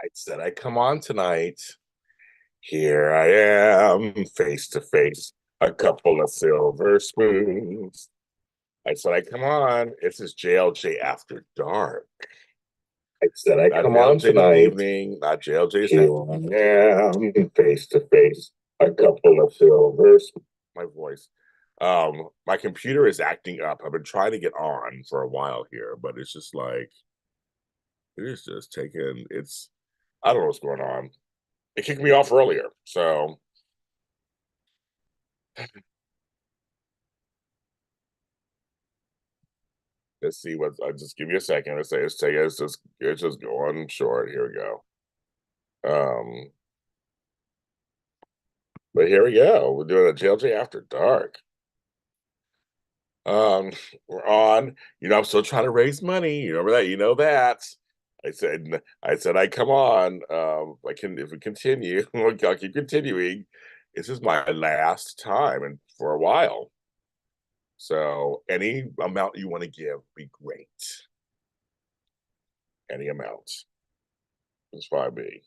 I said I'd come on tonight. Here I am, face to face, a couple of silver spoons. I said I'd come on. This is JLJ After Dark. I said I'd come on JLJ in the tonight. evening, not JLJ's Here night. I am, face to face, a couple of silver spoons. My voice. My computer is acting up. I've been trying to get on for a while here, but it's just like it is just taking it's I don't know what's going on. It kicked me off earlier. So let's see what just give me a second. It's just going short. Here we go. Um, but here we go. We're doing a JLJ After Dark. Um, we're on. I'm still trying to raise money. You remember that? You know that. I said I come on. If we continue, I'll keep continuing. This is my last time and for a while. So any amount you want to give be great. Any amount. It's fine me.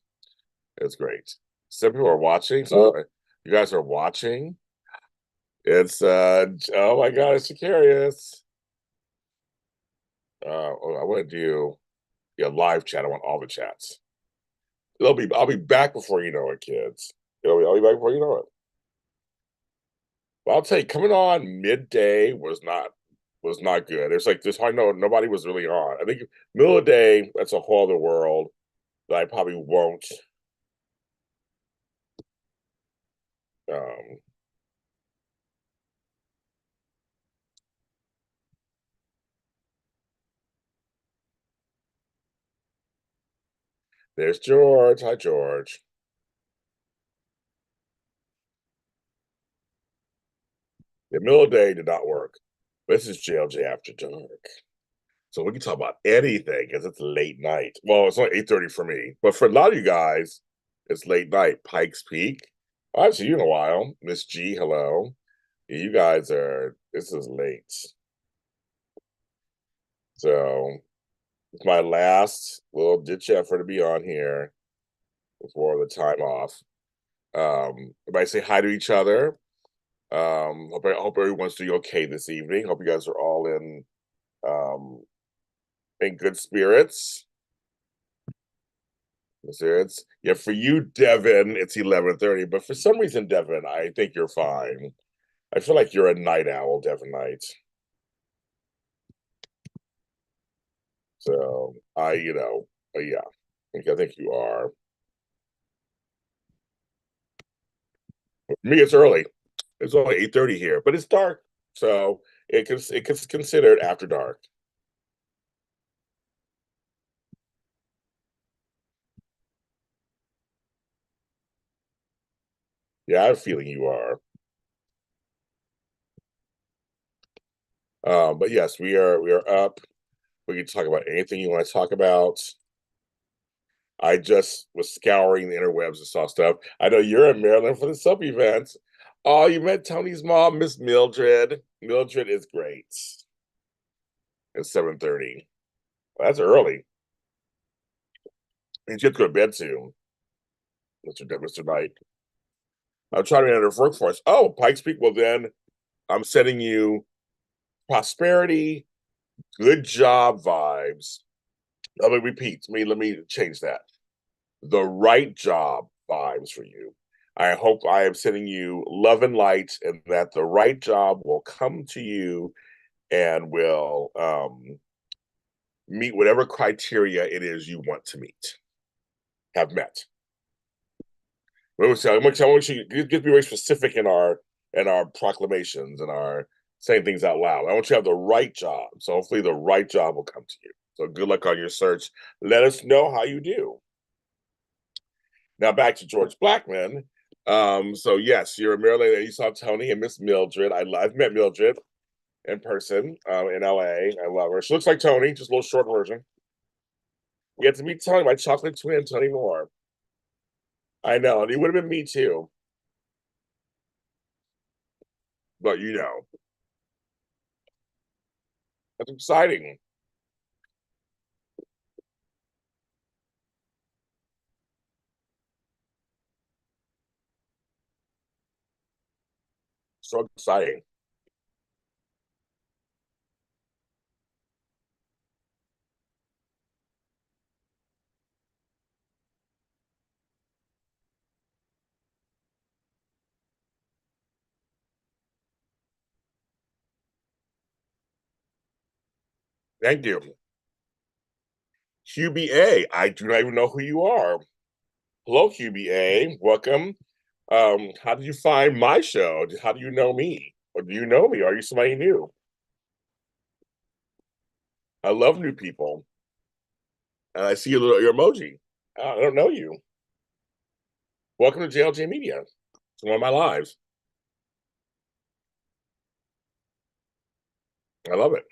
It's great. Some people are watching. So you guys are watching. It's oh my god, it's curious. I want to do live chat. I want all the chats. I'll be back before you know it, kids. I'll be back before you know it. Well, I'll tell you, coming on midday was not good. It's like this. I know nobody was really on. I think middle of the day, that's a whole other world that I probably won't. Um, there's George. Hi, George. The middle of the day did not work. This is JLJ After Dark. So we can talk about anything because it's late night. Well, it's only 8:30 for me, but for a lot of you guys, it's late night. Pikes Peak. I haven't seen you in a while. Miss G, hello. You guys are. This is late. So it's my last little ditch effort to be on here before the time off. Everybody say hi to each other. Hope everyone's doing okay this evening. Hope you guys are all um in good spirits. Yeah, for you, Devin, it's 11:30, but for some reason, Devin, I think you're fine. I feel like you're a night owl, Devin Knight. So yeah, I think you are. For me, it's early. It's only 8:30 here, but it's dark, so it gets considered after dark. Yeah, I have a feeling you are. But yes, we are up. We can talk about anything you want to talk about. I just was scouring the interwebs and saw stuff. I know you're in Maryland for the sub event. Oh, you met Tony's mom, Miss Mildred. Mildred is great. It's 7:30. That's early. And you have to go to bed soon, Mr. Knight. I'm trying to enter the workforce. Oh, Pikes Peak. Well, then I'm sending you prosperity, good job vibes. Let me repeat. Let me change that. The right job vibes for you. I hope I am sending you love and light, and that the right job will come to you and will meet whatever criteria it is you want to meet, have met. I want you to be very specific in our proclamations and our saying things out loud. I want you to have the right job. So hopefully the right job will come to you. So good luck on your search. Let us know how you do. Now back to George Blackman. So yes, you're in Maryland. You saw Tony and Miss Mildred. I've met Mildred in person in LA. I love her. She looks like Tony, just a little short version. You get to meet Tony, my chocolate twin, Tony Moore. I know, and he would have been me too. But that's exciting. So exciting. Thank you. QBA, I do not even know who you are. Hello, QBA. Welcome. How did you find my show? How do you know me? Or do you know me? Are you somebody new? I love new people. And I see your emoji. I don't know you. Welcome to JLJ Media. It's one of my lives. I love it.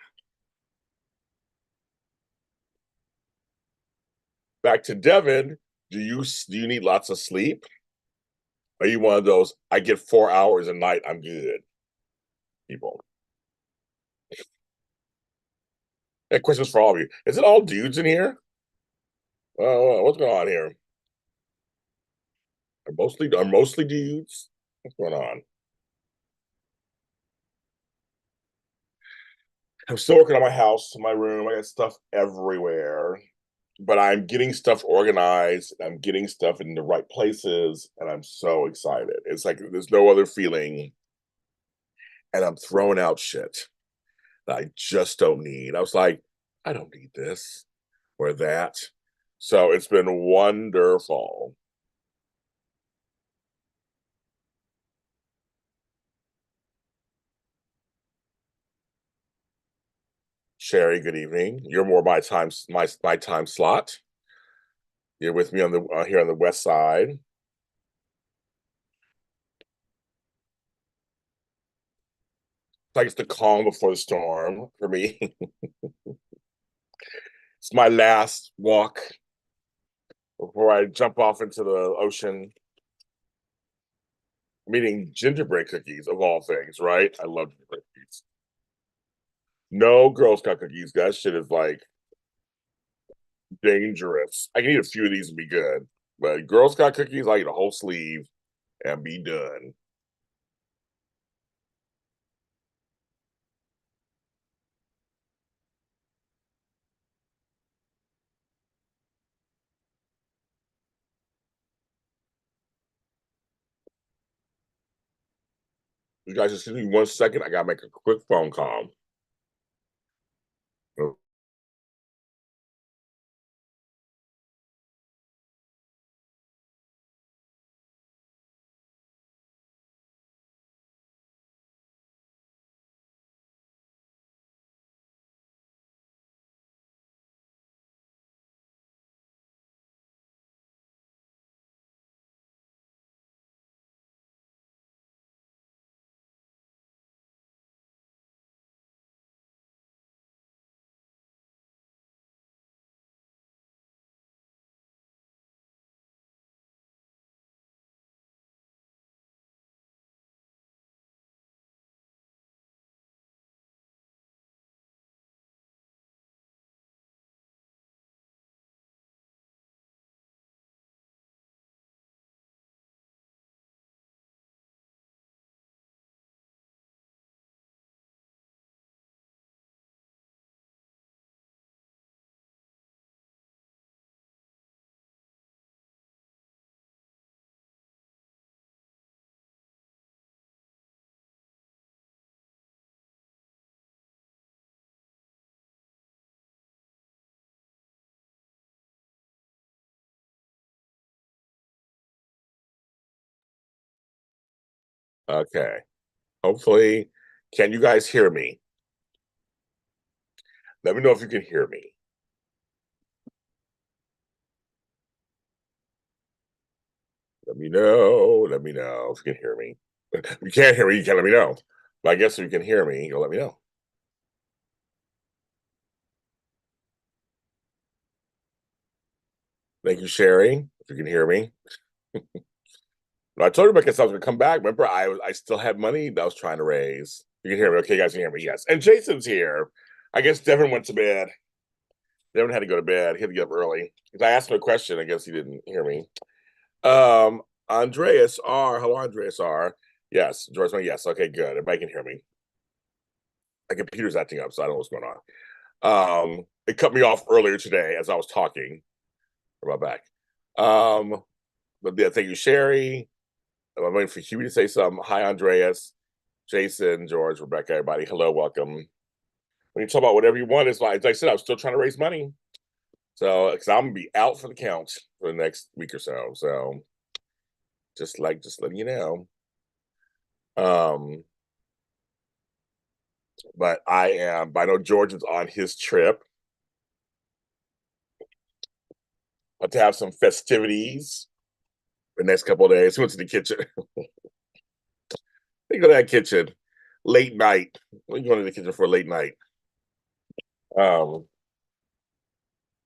Back to Devin. Do you need lots of sleep? Are you one of those I get 4 hours a night, I'm good people? That question's for all of you. Is it all dudes in here? What's going on here? Are mostly dudes? What's going on? I'm still working on my house, my room. I got stuff everywhere, but I'm getting stuff organized. I'm getting stuff in the right places, and I'm so excited. It's like there's no other feeling, and I'm throwing out shit that I just don't need. I was like, I don't need this or that. So it's been wonderful. Sherry, good evening. You're more my time slot. You're with me on the here on the west side. It's like it's the calm before the storm for me. It's my last walk before I jump off into the ocean. I'm eating gingerbread cookies of all things, right? I love gingerbread cookies. No Girl Scout cookies. That shit is like dangerous. I can eat a few of these and be good, but Girl Scout cookies, I eat a whole sleeve and be done. You guys just give me 1 second. I gotta make a quick phone call. Okay. Hopefully, can you guys hear me? Let me know if you can hear me. Let me know. Let me know if you can hear me. If you can't hear me, you can let me know. But I guess if you can hear me, you'll let me know. Thank you, Sherry. If you can hear me. I told you about I was gonna come back. Remember, I still had money that I was trying to raise. You can hear me. Okay, you guys can hear me. Yes. And Jason's here. I guess Devin went to bed. Devin had to go to bed. He had to get up early. Because I asked him a question. I guess he didn't hear me. Andreas R. Hello, Andreas R. Yes, George, yes. Okay, good. Everybody can hear me. My computer's acting up, so I don't know what's going on. It cut me off earlier today as I was talking about back. But yeah, thank you, Sherry. I'm waiting for Huey to say something. Hi, Andreas, Jason, George, Rebecca, everybody. Hello, welcome. When you talk about whatever you want, it's like I said, I'm still trying to raise money. So, because I'm gonna be out for the count for the next week or so. So, just letting you know. But I know George is on his trip. About to have some festivities the next couple of days. He went to the kitchen. They go to that kitchen late night. We're going to the kitchen for a late night. I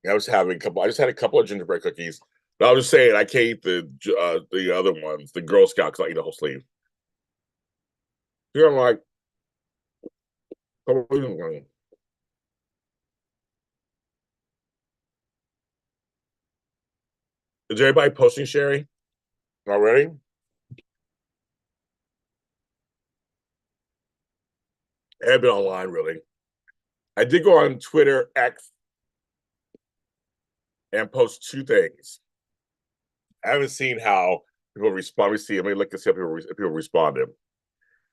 was having a couple. I just had a couple of gingerbread cookies. But I was just saying I can't eat the other ones, the Girl Scout, because I eat a whole sleeve. Here I'm like, is everybody posting Sherry already? I haven't been online really. I did go on Twitter X and post two things. I haven't seen how people respond. Let me look and see if people responded.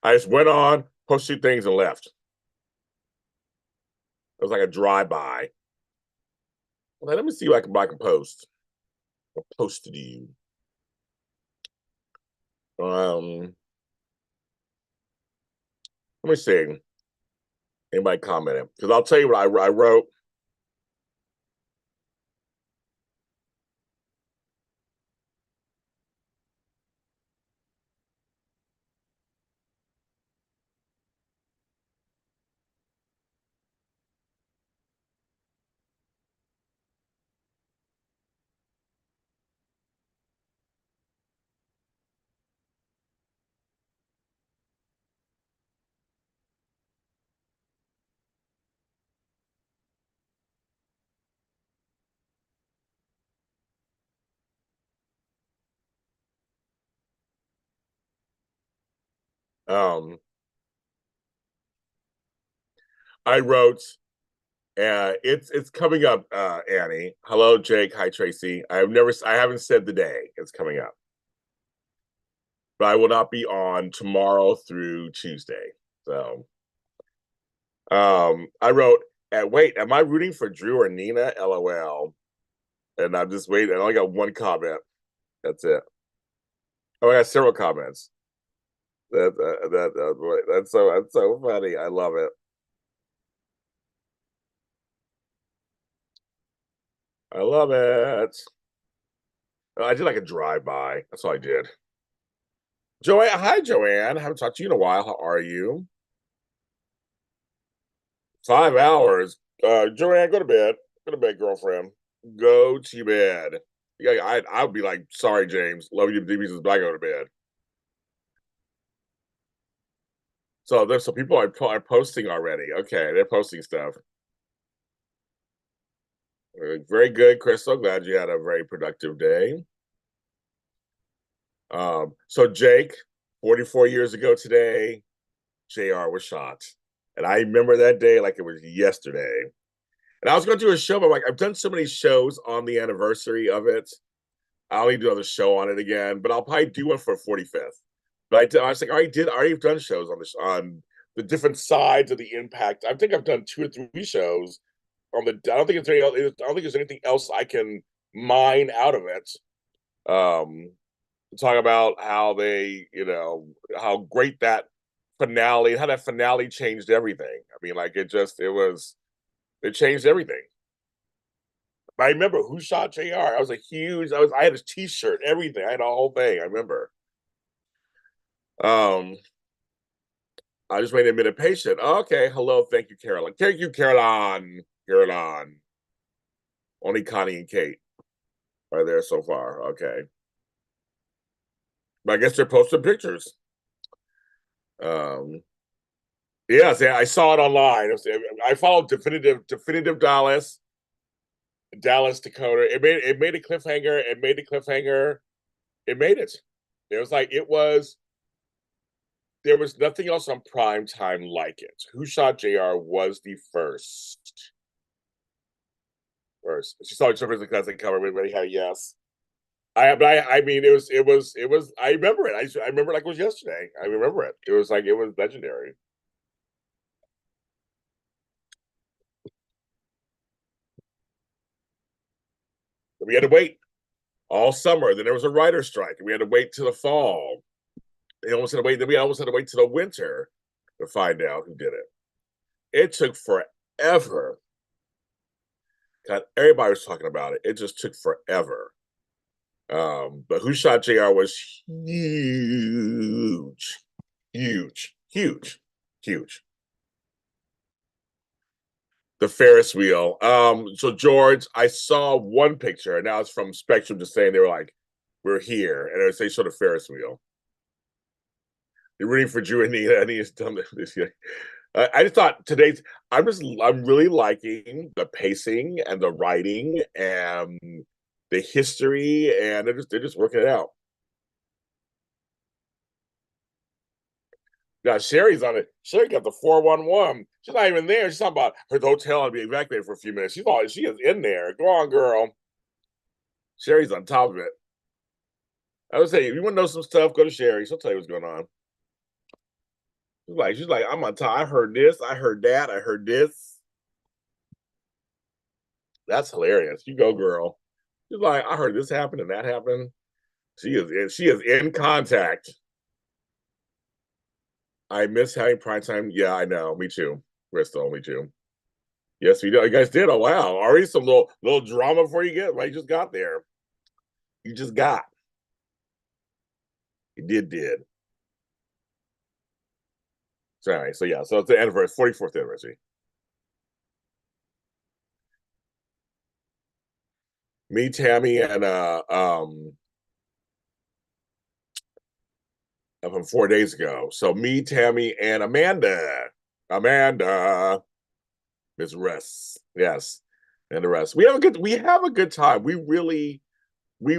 I just went on, posted things, and left. It was like a drive-by. Let me see what I can post. I posted to you. Let me see. Anybody commented? Because I'll tell you what I wrote. Um, I wrote. It's coming up, Annie. Hello, Jake. Hi, Tracy. I haven't said the day. It's coming up, but I will not be on tomorrow through Tuesday. So, I wrote, wait, am I rooting for Drew or Nina? LOL. And I'm just waiting. I only got one comment. That's it. Oh, I got several comments. That's so funny. I love it. I love it. I did like a drive by. That's all I did. Joanne, hi Joanne. I haven't talked to you in a while. How are you? 5 hours. Joanne, go to bed. Go to bed, girlfriend. Go to bed. Yeah, I would be like, sorry, James. Love you to pieces, but I go to bed. So there's some people are posting already. Okay, they're posting stuff. Very good, Crystal. Glad you had a very productive day. So Jake, 44 years ago today, JR was shot. And I remember that day like it was yesterday. And I was going to do a show, but like I've done so many shows on the anniversary of it. I'll need to do another show on it again, but I'll probably do one for 45th. But I was like, I already have done shows on the different sides of the impact. I think I've done 2 or 3 shows on the. I don't think there's anything else I can mine out of it. Um, talk about how how great that finale, how that finale changed everything. I mean, like it changed everything. I remember who shot JR. I had his t-shirt, everything. I had a whole thing. I remember. Um, I just made a minute patient. Okay, hello, thank you, Carolyn. Thank you, Caroline. Caroline. Only Connie and Kate are there so far. Okay. But I guess they're posting pictures. Um, yes, yeah, I saw it online. I followed definitive Dallas, Dakota. It made a cliffhanger. It made the cliffhanger. It made it. It was like it was there was nothing else on prime time like it. Who Shot JR was the first. First, she saw each other as a cousin cover. Everybody had a yes. I mean, it was. I remember it. I remember like it was yesterday. I remember it. It was like it was legendary. We had to wait all summer. Then there was a writer's strike, and we had to wait till the fall. They almost had to wait. Then we almost had to wait till the winter to find out who did it. It took forever. God, everybody was talking about it. It just took forever. But Who Shot JR was huge, huge, huge, huge. The Ferris wheel. So George, I saw one picture, and now it's from Spectrum just saying they were like, "We're here," and they show the Ferris wheel. You're rooting for Drew and Nina. And he's done this year. I just thought today's. I'm really liking the pacing and the writing and the history, and they're just working it out. Now Sherry's on it. Sherry got the 411. She's not even there. She's talking about her hotel and be evacuated for a few minutes. She is in there. Go on, girl. Sherry's on top of it. I would say if you want to know some stuff, go to Sherry. She'll tell you what's going on. She's like, I'm on top. I heard this, I heard that, I heard this. That's hilarious. You go, girl. She's like, I heard this happen and that happened. She is in contact. I miss having prime time. Yeah, I know. Me too. Bristol, me too. Yes, we do. You guys did. Oh wow. Already some little drama before you get right. You just got there. You just got. You did. So anyway, so yeah, so it's the anniversary, 44th anniversary. Me, Tammy, and from 4 days ago. So me, Tammy, and Amanda. Amanda. Miss Russ. Yes. And the rest. We have a good time. We really we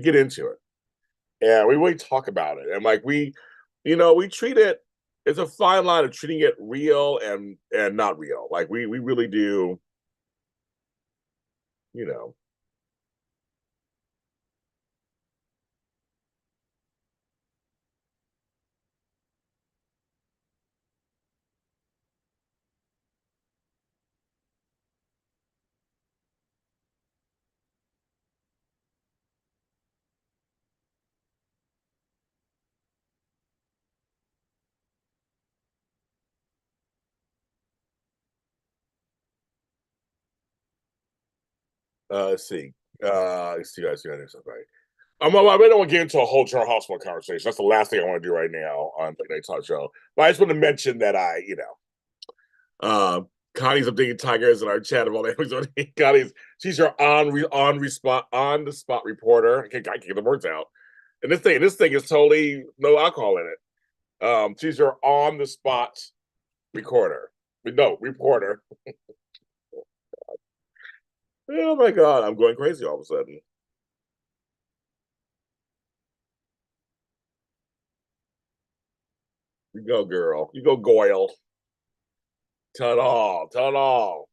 get into it. And we really talk about it. And like we treat it, it's a fine line of treating it real and not real. Like we really do, you know. Let's see. Let's see guys do something right. I don't want to get into a whole General Hospital conversation. That's the last thing I want to do right now on the Night Talk Show. But I just want to mention that Connie's updating Tigers in our chat of all the she's your on the spot reporter. I can't get the words out. And this thing is totally no alcohol in it. She's your on the spot recorder. No, reporter. Oh my god, I'm going crazy all of a sudden. You go, girl. You go, Goyle. Tell it all. Tell it all.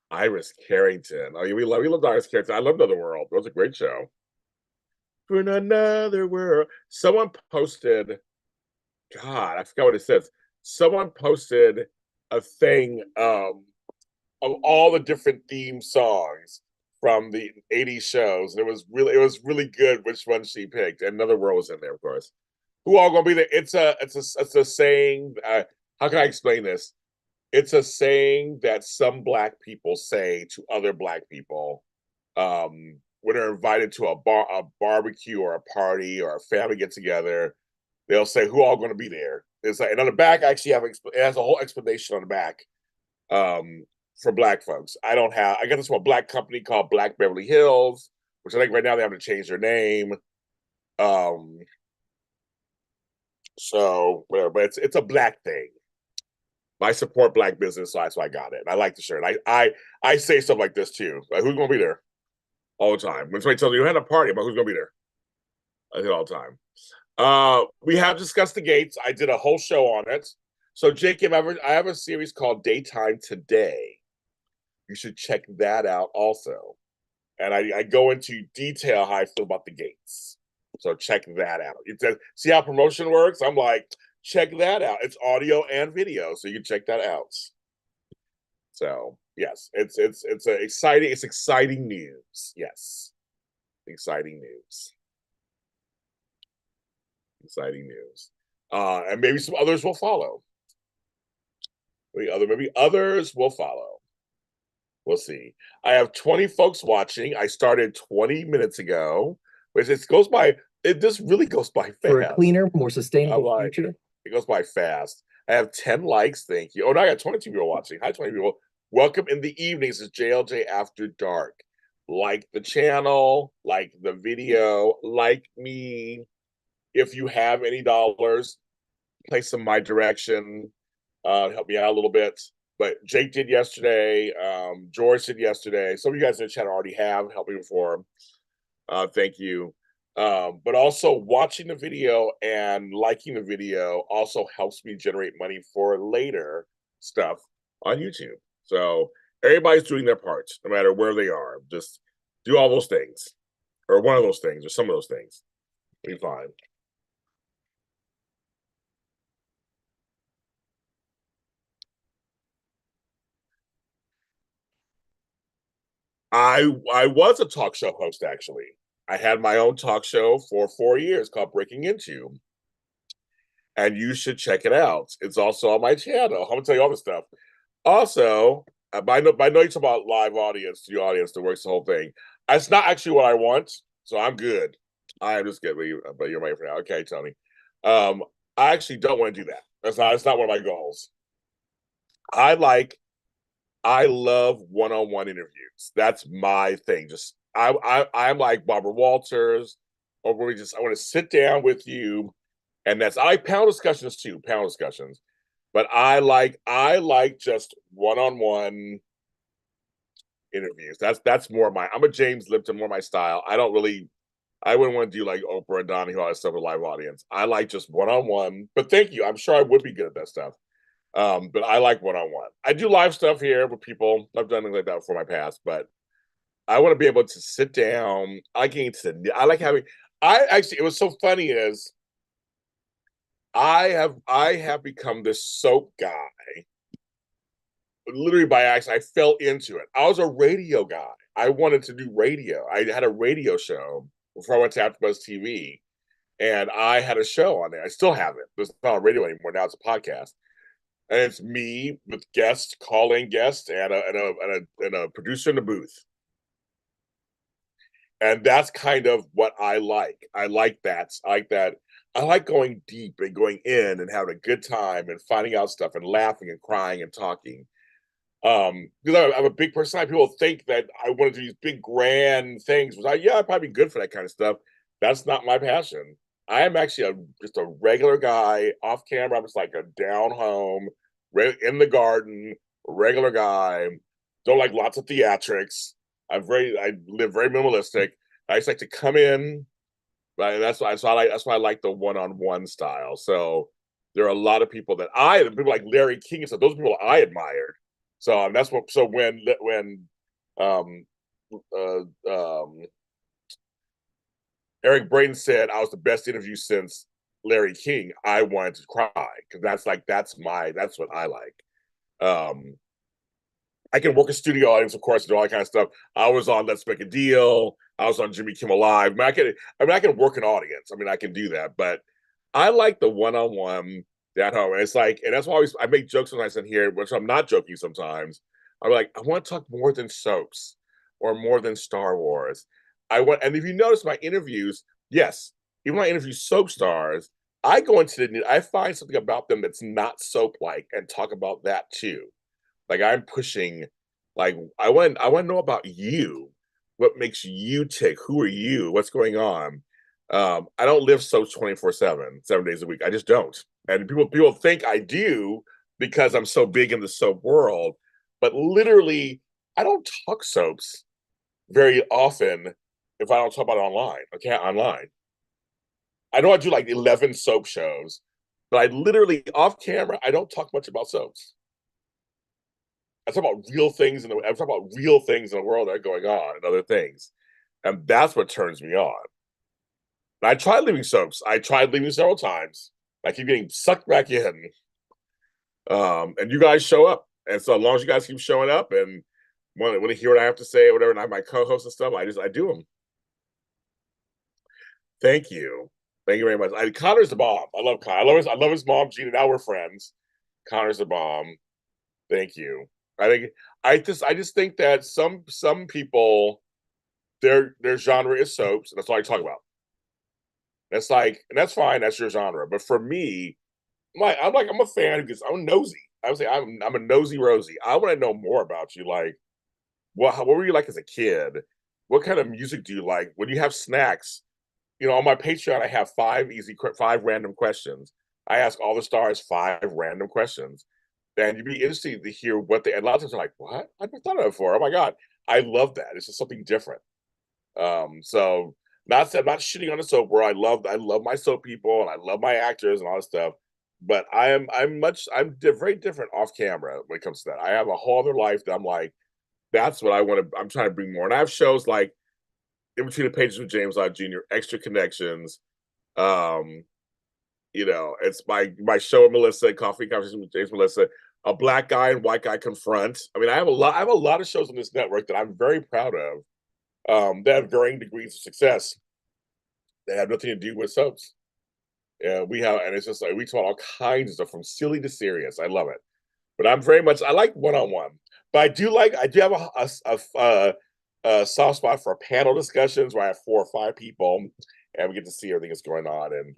Iris Carrington. Oh, we loved Iris Carrington. I loved Another World. It was a great show. For another world. Someone posted, God, I forgot what it says. Someone posted a thing of all the different theme songs from the 80s shows. And it was really good which one she picked. And Another World was in there, of course. Who all gonna be there? It's a saying. How can I explain this? It's a saying that some black people say to other black people when they're invited to a barbecue or a party or a family get together. They'll say who all going to be there. It's like, and on the back, I actually it has a whole explanation on the back for black folks. I don't have. I got this from a black company called Black Beverly Hills, which I think right now they have to change their name. So whatever, but it's a black thing. I support Black business, so that's why I got it. And I like the shirt. I say stuff like this too. Like, who's gonna be there all the time? When somebody tells me you had a party, but who's gonna be there? I say it all the time. We have discussed the gates. I did a whole show on it. So, Jacob, I have a series called Daytime Today. You should check that out also. And I go into detail how I feel about the gates. So check that out. See how promotion works? I'm like, check that out. It's audio and video, so you can check that out. So yes, it's exciting news. Yes, exciting news. Exciting news. And maybe some others will follow. Maybe others will follow. We'll see. I have 20 folks watching. I started 20 minutes ago, which it goes by. This really goes by fast. For a cleaner, more sustainable future. It goes by fast. I have 10 likes. Thank you. Oh, now I got 22 people watching. Hi, 20 people. Welcome in the evenings. It's JLJ After Dark. Like the channel, like the video, like me. If you have any dollars, place them my direction. Help me out a little bit. But Jake did yesterday. George did yesterday. Some of you guys in the chat already have helped me before. Thank you. But also watching the video and liking the video also helps me generate money for later stuff on YouTube. So everybody's doing their parts, no matter where they are. Just do all those things, or one of those things, or some of those things. Be fine. I was a talk show host, actually. I had my own talk show for 4 years called Breaking Into. And you should check it out. It's also on my channel. I'm gonna tell you all this stuff. Also, I know you talk about live audience, the audience that works the whole thing. It's not actually what I want, so I'm good. I'm just kidding, but you're right for now. Okay, Tony. I actually don't want to do that. It's not one of my goals. I love one-on-one interviews. That's my thing. Just I'm like Barbara Walters, or where I want to sit down with you, and I like panel discussions too, panel discussions. But I like just one-on-one interviews. That's more I'm a James Lipton, more my style. I wouldn't want to do like Oprah and Donnie, all that stuff with live audience. I like just one-on-one. But thank you. I'm sure I would be good at that stuff. But I like one-on-one. I do live stuff here with people. I've done things like that for my past, but I want to be able to sit down. I like having. It was so funny is I have become this soap guy. Literally by accident, I fell into it. I was a radio guy. I wanted to do radio. I had a radio show before I went to AfterBuzz TV, and I had a show on there. I still have it. It's not on radio anymore. Now it's a podcast. And it's me with guests, call-in guests, and a producer in the booth. And that's kind of what I like. I like that. I like going deep and going in and having a good time and finding out stuff and laughing and crying and talking. Because I'm a big personality. People think that I want to do these big grand things. I'd probably be good for that kind of stuff. That's not my passion. I am actually just a regular guy off camera. I'm just like a down home, in the garden, regular guy. Don't like lots of theatrics. I live very minimalistic. I just like to come in. Right? And that's why I like the one-on-one style. So there are a lot of people people like Larry King and stuff. Those people I admired. So that's what. So when Eric Braden said I was the best interview since Larry King, I wanted to cry because that's what I like. I can work a studio audience, of course, and all that kind of stuff. I was on Let's Make a Deal. I was on Jimmy Kimmel Live. I can work an audience. I can do that, but I like the one-on-one at home. And that's why I make jokes sometimes in here, which I'm not joking sometimes. I'm like, I want to talk more than soaps or more than Star Wars. And if you notice my interviews, yes, even when I interview soap stars, I go into I find something about them that's not soap-like and talk about that too. Like I'm pushing, like I want to know about you. What makes you tick? Who are you? What's going on? I don't live soaps 24/7, 7 days a week. I just don't. And people think I do, because I'm so big in the soap world. But literally, I don't talk soaps very often if I don't talk about it online. Okay, online. I know I do like 11 soap shows, but I literally off camera, I don't talk much about soaps. I talk about real things I talk about real things in the world that are going on and other things. And that's what turns me on. And I tried leaving soaps. I tried leaving several times. I keep getting sucked back in. And you guys show up. And so as long as you guys keep showing up and want to hear what I have to say or whatever, and I have my co-host and stuff, I do them. Thank you. Thank you very much. Connor's the bomb. I love Connor. I love his mom, Gina. Now we're friends. Connor's the bomb. Thank you. I just think that some people their genre is soaps, and that's all I talk about. That's like, and that's fine. That's your genre. But for me, I'm a fan because I'm nosy. I would say I'm a nosy Rosie. I want to know more about you. Like, what were you like as a kid? What kind of music do you like? When you have snacks, on my Patreon, I have five random questions. I ask all the stars five random questions, and you'd be interested to hear what they. And a lot of times, are like, "What? I never thought of it before." Oh my god, I love that. It's just something different. So not shitting on the soap where I love my soap people and I love my actors and all that stuff. But very different off camera when it comes to that. I have a whole other life that I'm like, that's what I want to. I'm trying to bring more, and I have shows like In Between the Pages with James Lott Jr., Extra Connections. Um, it's my show with Melissa, Coffee Conversation with James Melissa, A Black Guy and White Guy Confront. I mean, I have a lot of shows on this network that I'm very proud of. That have varying degrees of success. They have nothing to do with soaps. Yeah, and it's just like we talk about all kinds of stuff from silly to serious. I love it, but I like one on one. But I do have a soft spot for panel discussions where I have 4 or 5 people and we get to see everything that's going on, and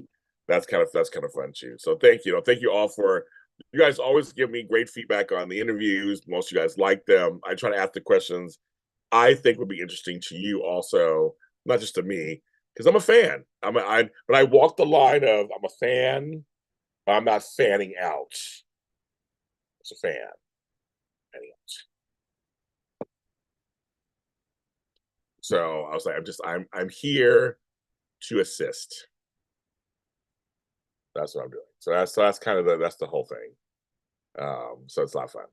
that's kind of fun too. So thank you all for you guys always give me great feedback on the interviews. Most of you guys like them. I try to ask the questions I think would be interesting to you also, not just to me, because I'm a fan. But I walk the line of I'm a fan, but I'm not fanning out. It's a fan. Fanning out. So I was like, I'm here to assist. That's what I'm doing. So that's kind of that's the whole thing. So it's a lot of fun.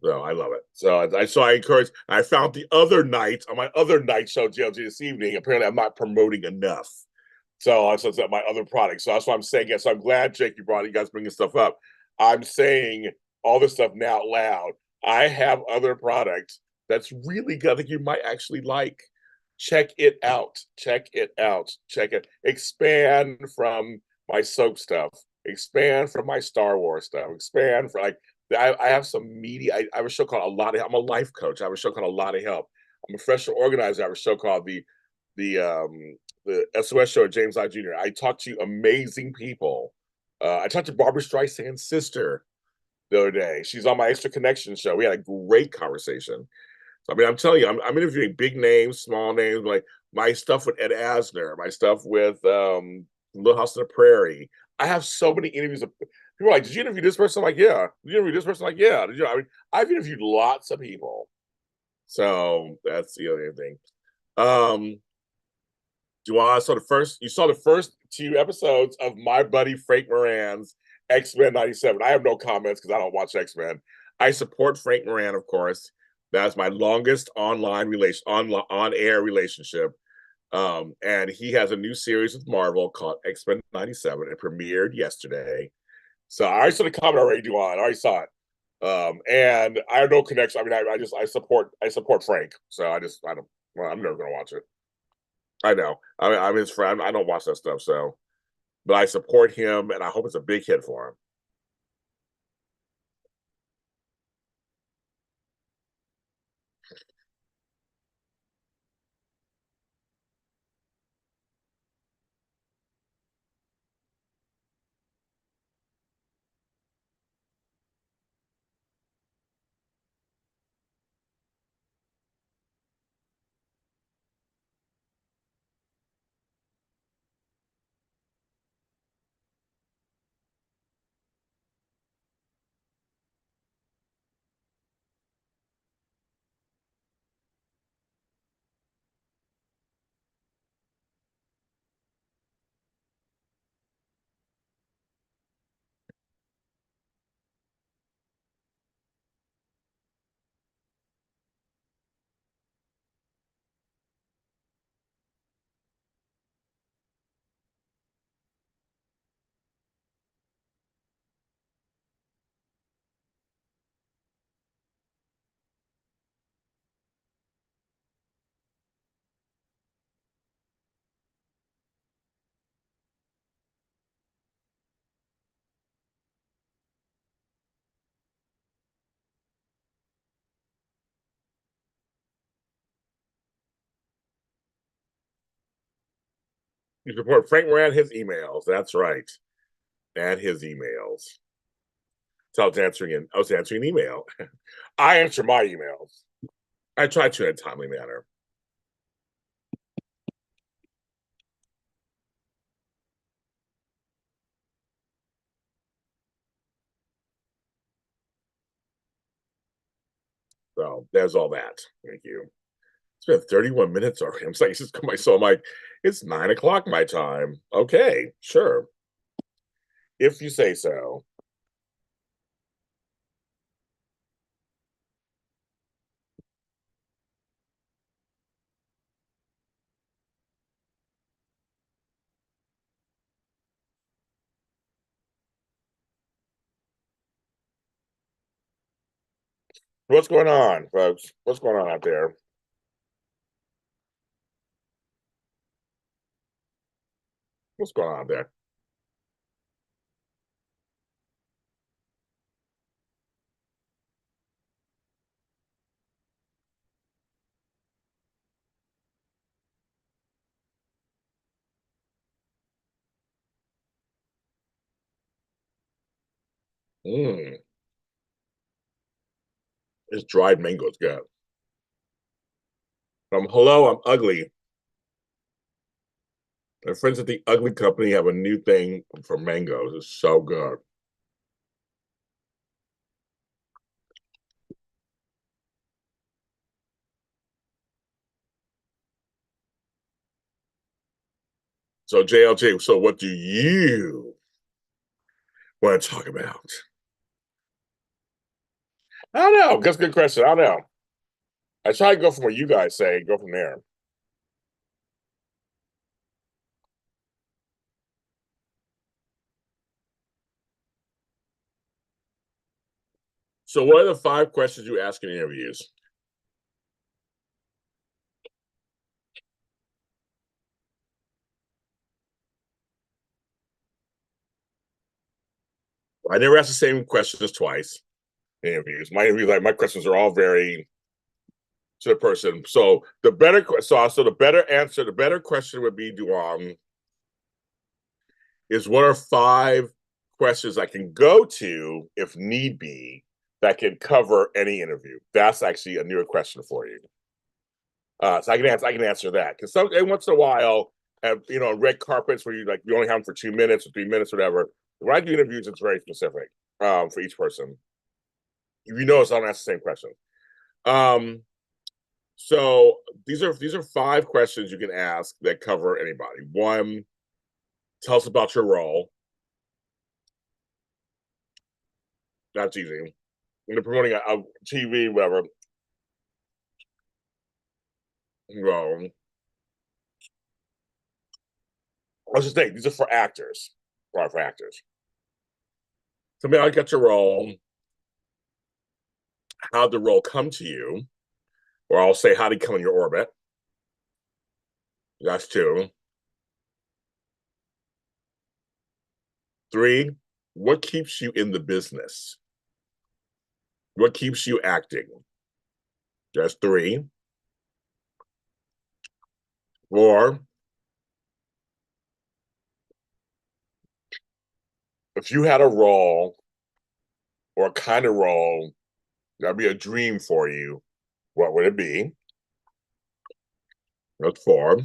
So I love it. So I encourage. I found the other night on my other night show, JLJ this evening. Apparently, I'm not promoting enough. So it's my other product. So that's what I'm saying. Yeah, so I'm glad, Jake, you guys bringing stuff up. I'm saying all this stuff now out loud. I have other products that's really good. I think you might actually like. Check it out. Check it out. Check it. Expand from my soap stuff. Expand from my Star Wars stuff. Expand for like I have some media. I have a show called A Lot of. I'm a life coach. I have a show called A Lot of Help. I'm a professional organizer. I have a show called the SOS show at James Lott Jr. I talked to amazing people. I talked to Barbara Streisand's sister the other day. She's on my Extra Connection show. We had a great conversation. So, I mean, I'm telling you, I'm interviewing big names, small names, like my stuff with Ed Asner, my stuff with Little House on the Prairie. I have so many interviews. People are like, did you interview this person? I'm like, yeah. Did you interview this person? I'm like, yeah. Did you? I mean, I've interviewed lots of people. So that's the other thing. Juwan, you saw the first 2 episodes of my buddy Frank Moran's X-Men 97. I have no comments because I don't watch X-Men. I support Frank Moran, of course. That's my longest on air relationship. And he has a new series with Marvel called X-Men 97. It premiered yesterday. So I already saw the comment already, Juwan. I already saw it. And I have no connection. I mean, I support Frank. So I'm never gonna watch it. I know. I'm his friend. I don't watch that stuff, but I support him, and I hope it's a big hit for him. You support Frank Moran, his emails. That's right. And his emails. So I was answering an email. I answer my emails. I try to in a timely manner. So there's all that. Thank you. It's been 31 minutes already. I'm like, I'm like, it's 9 o'clock my time. Okay, sure. If you say so. What's going on, folks? What's going on out there? What's going on there? Mm, this dried mango's good. Hello, I'm ugly. My friends at the Ugly Company have a new thing for mangoes. It's so good. So JLJ, so what do you want to talk about? I don't know. That's a good question. I don't know. I try to go from what you guys say, go from there. So what are the 5 questions you ask in interviews? I never ask the same questions twice in interviews. My questions are all very to the person. So the better the better question would be, Duong, is what are 5 questions I can go to if need be that can cover any interview? That's actually a newer question for you. So I can answer that because once in a while, red carpets where you only have them for 2 minutes or 3 minutes, whatever. When I do interviews, it's very specific for each person. If you notice, I don't ask the same question. So these are 5 questions you can ask that cover anybody. 1, tell us about your role. That's easy. When they're promoting a TV, whatever. Well, let's just think these are for actors. For actors. So maybe I get your role. How'd the role come to you? Or I'll say, how did it come in your orbit? That's 2. 3, what keeps you in the business? What keeps you acting? That's 3. 4, if you had a role or a kind of role that'd be a dream for you, what would it be? That's 4.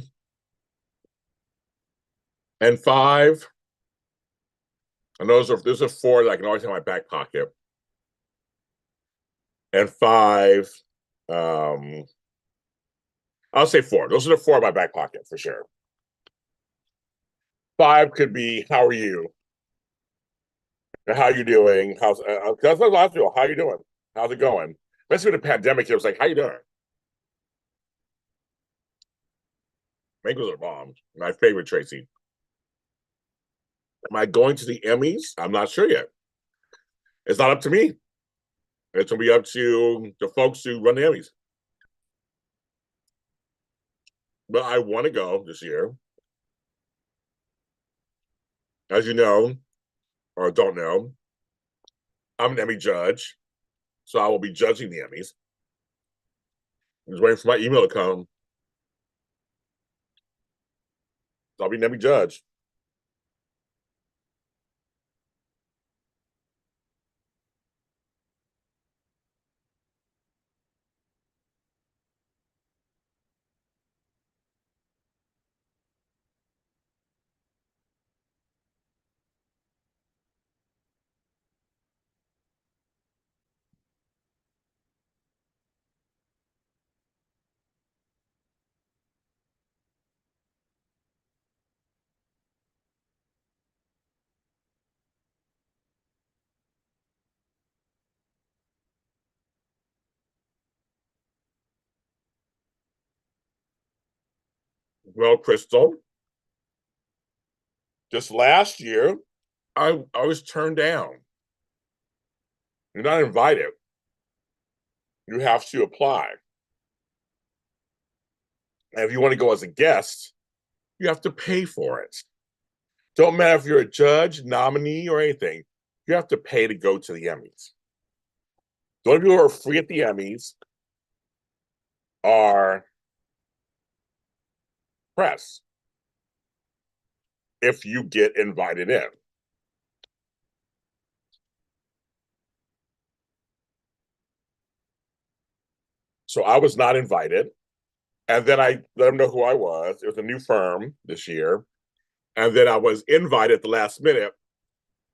And 5, and those are 4 that I can always have in my back pocket. And 5, I'll say 4. Those are the 4 in my back pocket for sure. 5 could be, how are you? How you doing? That's what a lot of people. How you doing? How's it going? Especially with the pandemic, it was like, how you doing? Mangoes are bomb. My favorite, Tracy. Am I going to the Emmys? I'm not sure yet. It's not up to me. It's gonna be up to the folks who run the Emmys. But I want to go this year. As you know, or don't know, I'm an Emmy judge, so I will be judging the Emmys. I'm just waiting for my email to come. I'll be Emmy judge. Well, Crystal, just last year, I was turned down. You're not invited. You have to apply. And if you want to go as a guest, you have to pay for it. Don't matter if you're a judge, nominee, or anything. You have to pay to go to the Emmys. The only people who are free at the Emmys are press, if you get invited in. So I was not invited. And then I let them know who I was. It was a new firm this year. And then I was invited at the last minute,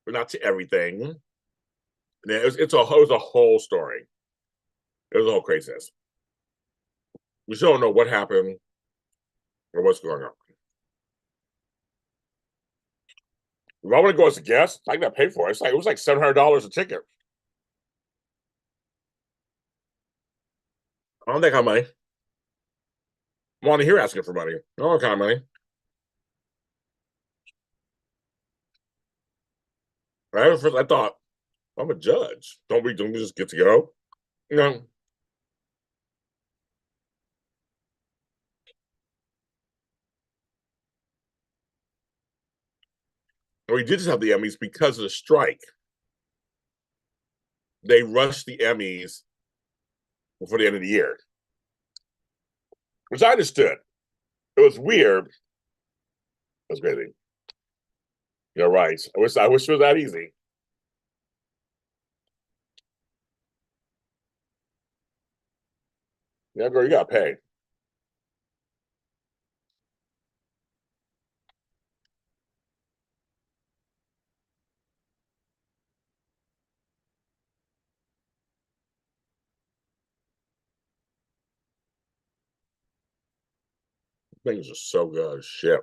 but not to everything. And it was a whole story. It was a whole craziness. We still don't know what happened or what's going on. If I want to go as a guest, I got to pay for it. It was like $700 a ticket. I don't think I have money. I'm on here asking for money. I don't have money. At first I thought, I'm a judge. Don't we just get to go? You know. We did just have the Emmys because of the strike. They rushed the Emmys before the end of the year, which I understood. It was weird. It was crazy. You're right. I wish it was that easy. Yeah, girl, you gotta pay. Things are so good. Shit.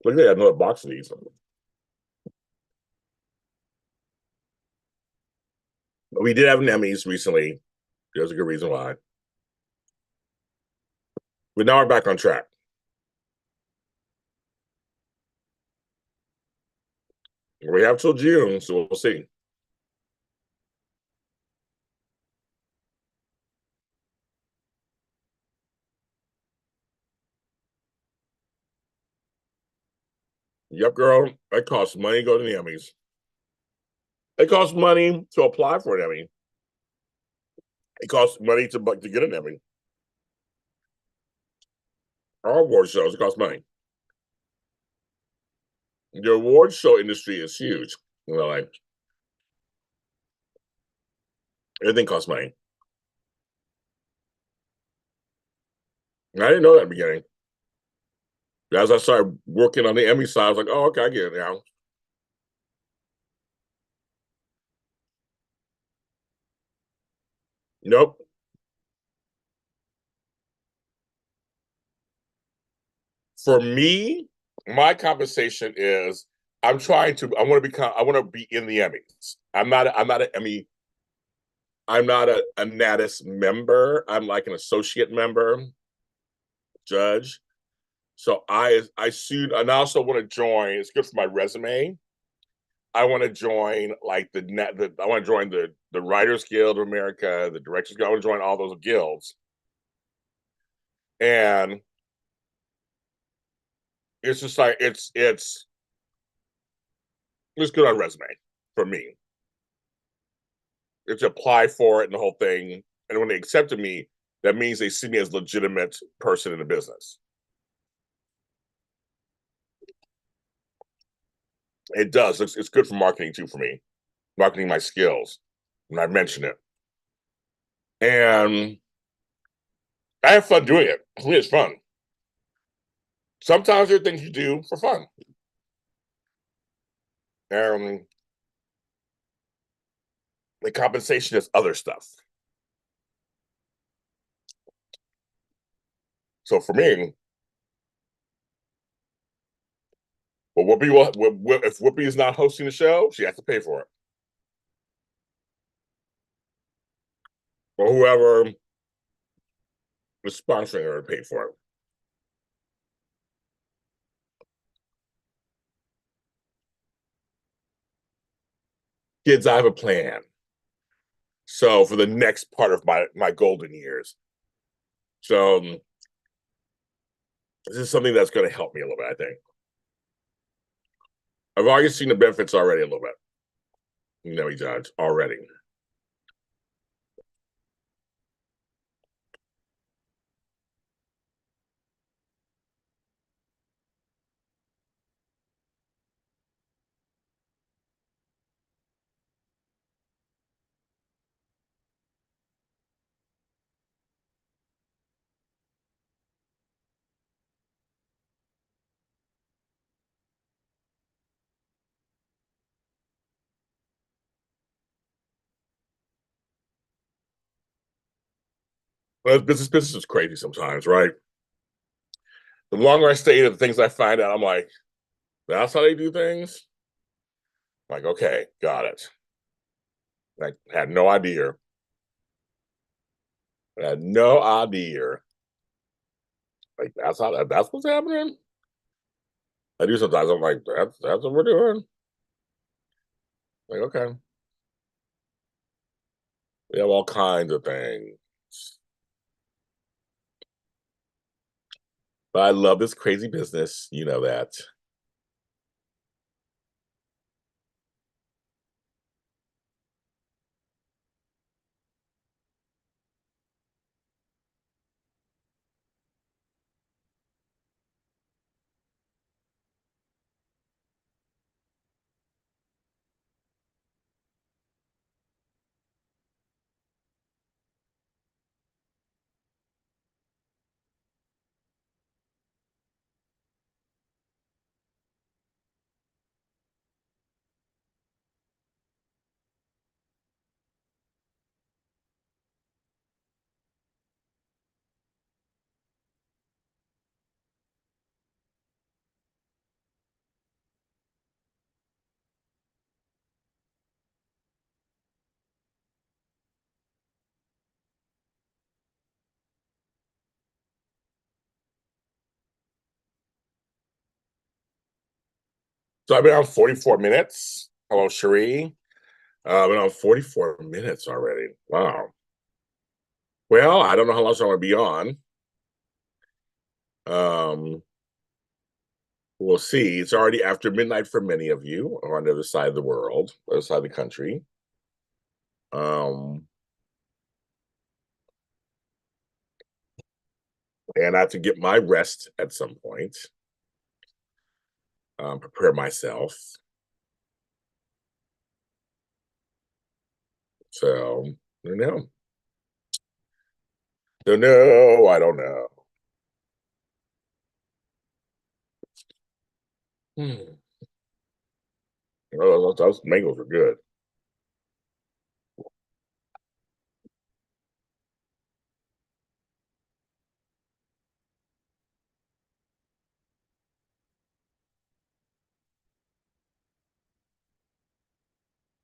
Look at that, another box of these. But we did have an Emmys recently. There's a good reason why. But now we're back on track. We have till June, so we'll see. Yep, girl. It costs money to go to the Emmys. It costs money to apply for an Emmy. It costs money to get an Emmy. Our award shows, it costs money. The award show industry is huge. You know, like everything costs money. And I didn't know that at the beginning. As I started working on the Emmy side, I was like, oh, okay, I get it now. Nope. For me, my compensation is I want to be in the Emmys. I'm not an Emmy. I'm not a Natus member. I'm like an associate member, judge. So I sued, and I also want to join. It's good for my resume. I want to join like I want to join the Writers Guild of America, the Directors Guild. I want to join all those guilds, and it's just like it's good on resume for me. It's apply for it and the whole thing, and when they accepted me, that means they see me as a legitimate person in the business. It does. It's good for marketing too for me, marketing my skills when I mention it. And I have fun doing it. For me, it's fun. Sometimes there are things you do for fun. The compensation is other stuff. So for me, well, if Whoopi is not hosting the show, she has to pay for it. Or whoever is sponsoring her to pay for it. Kids, I have a plan. So for the next part of my golden years. So this is something that's going to help me a little bit, I think. I've already seen the benefits already a little bit. Judge, already. Well, business is crazy sometimes, right? The longer I stay in the things I find out, I'm like, that's how they do things? Like, okay, got it. I had no idea. I had no idea. Like, that's what's happening? I do sometimes. I'm like, that's what we're doing. Like, okay. We have all kinds of things. But I love this crazy business. You know that. So I've been on 44 minutes. Hello, Cherie. I've been on 44 minutes already. Wow. Well, I don't know how long I'm going to be on. We'll see. It's already after midnight for many of you on the other side of the world, other side of the country. And I have to get my rest at some point. Prepare myself. So, I don't know. Don't know. I don't know. Oh, those mangoes are good.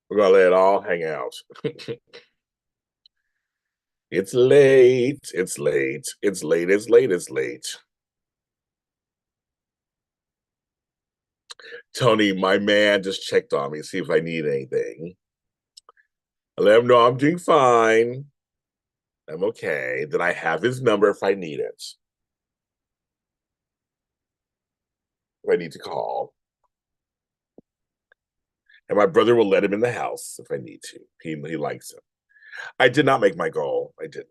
We're gonna let it all hang out. It's late. It's late. It's late. It's late. It's late. Tony, my man, just checked on me, see if I need anything. I let him know I'm doing fine. I'm okay. Then I have his number if I need it. If I need to call. And my brother will let him in the house if I need to. He likes him. I did not make my goal. I didn't.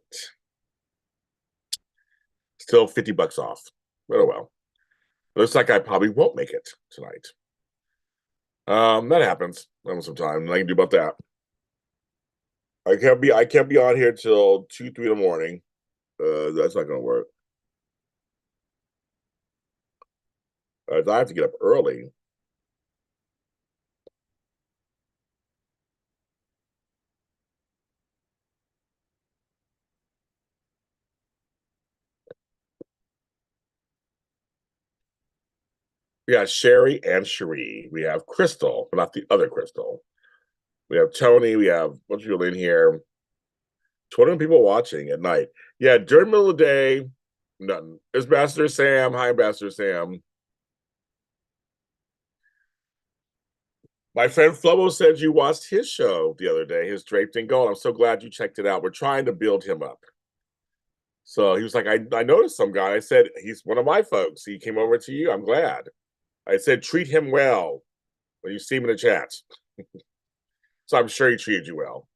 Still $50 off. But oh well. Looks like I probably won't make it tonight. That happens. That was some time. Nothing I can do about that. I can't be on here till 2, 3 in the morning. That's not gonna work. I have to get up early. We got Sherry and Cherie. We have Crystal, but not the other Crystal. We have Tony. We have a bunch of people in here. 20 people watching at night. Yeah, during the middle of the day, nothing. There's Ambassador Sam. Hi, Ambassador Sam. My friend Flobo said you watched his show the other day, his Draped in Gold. I'm so glad you checked it out. We're trying to build him up. So he was like, I noticed some guy. I said, he's one of my folks. He came over to you. I'm glad. I said, treat him well when you see him in the chat. So I'm sure he treated you well.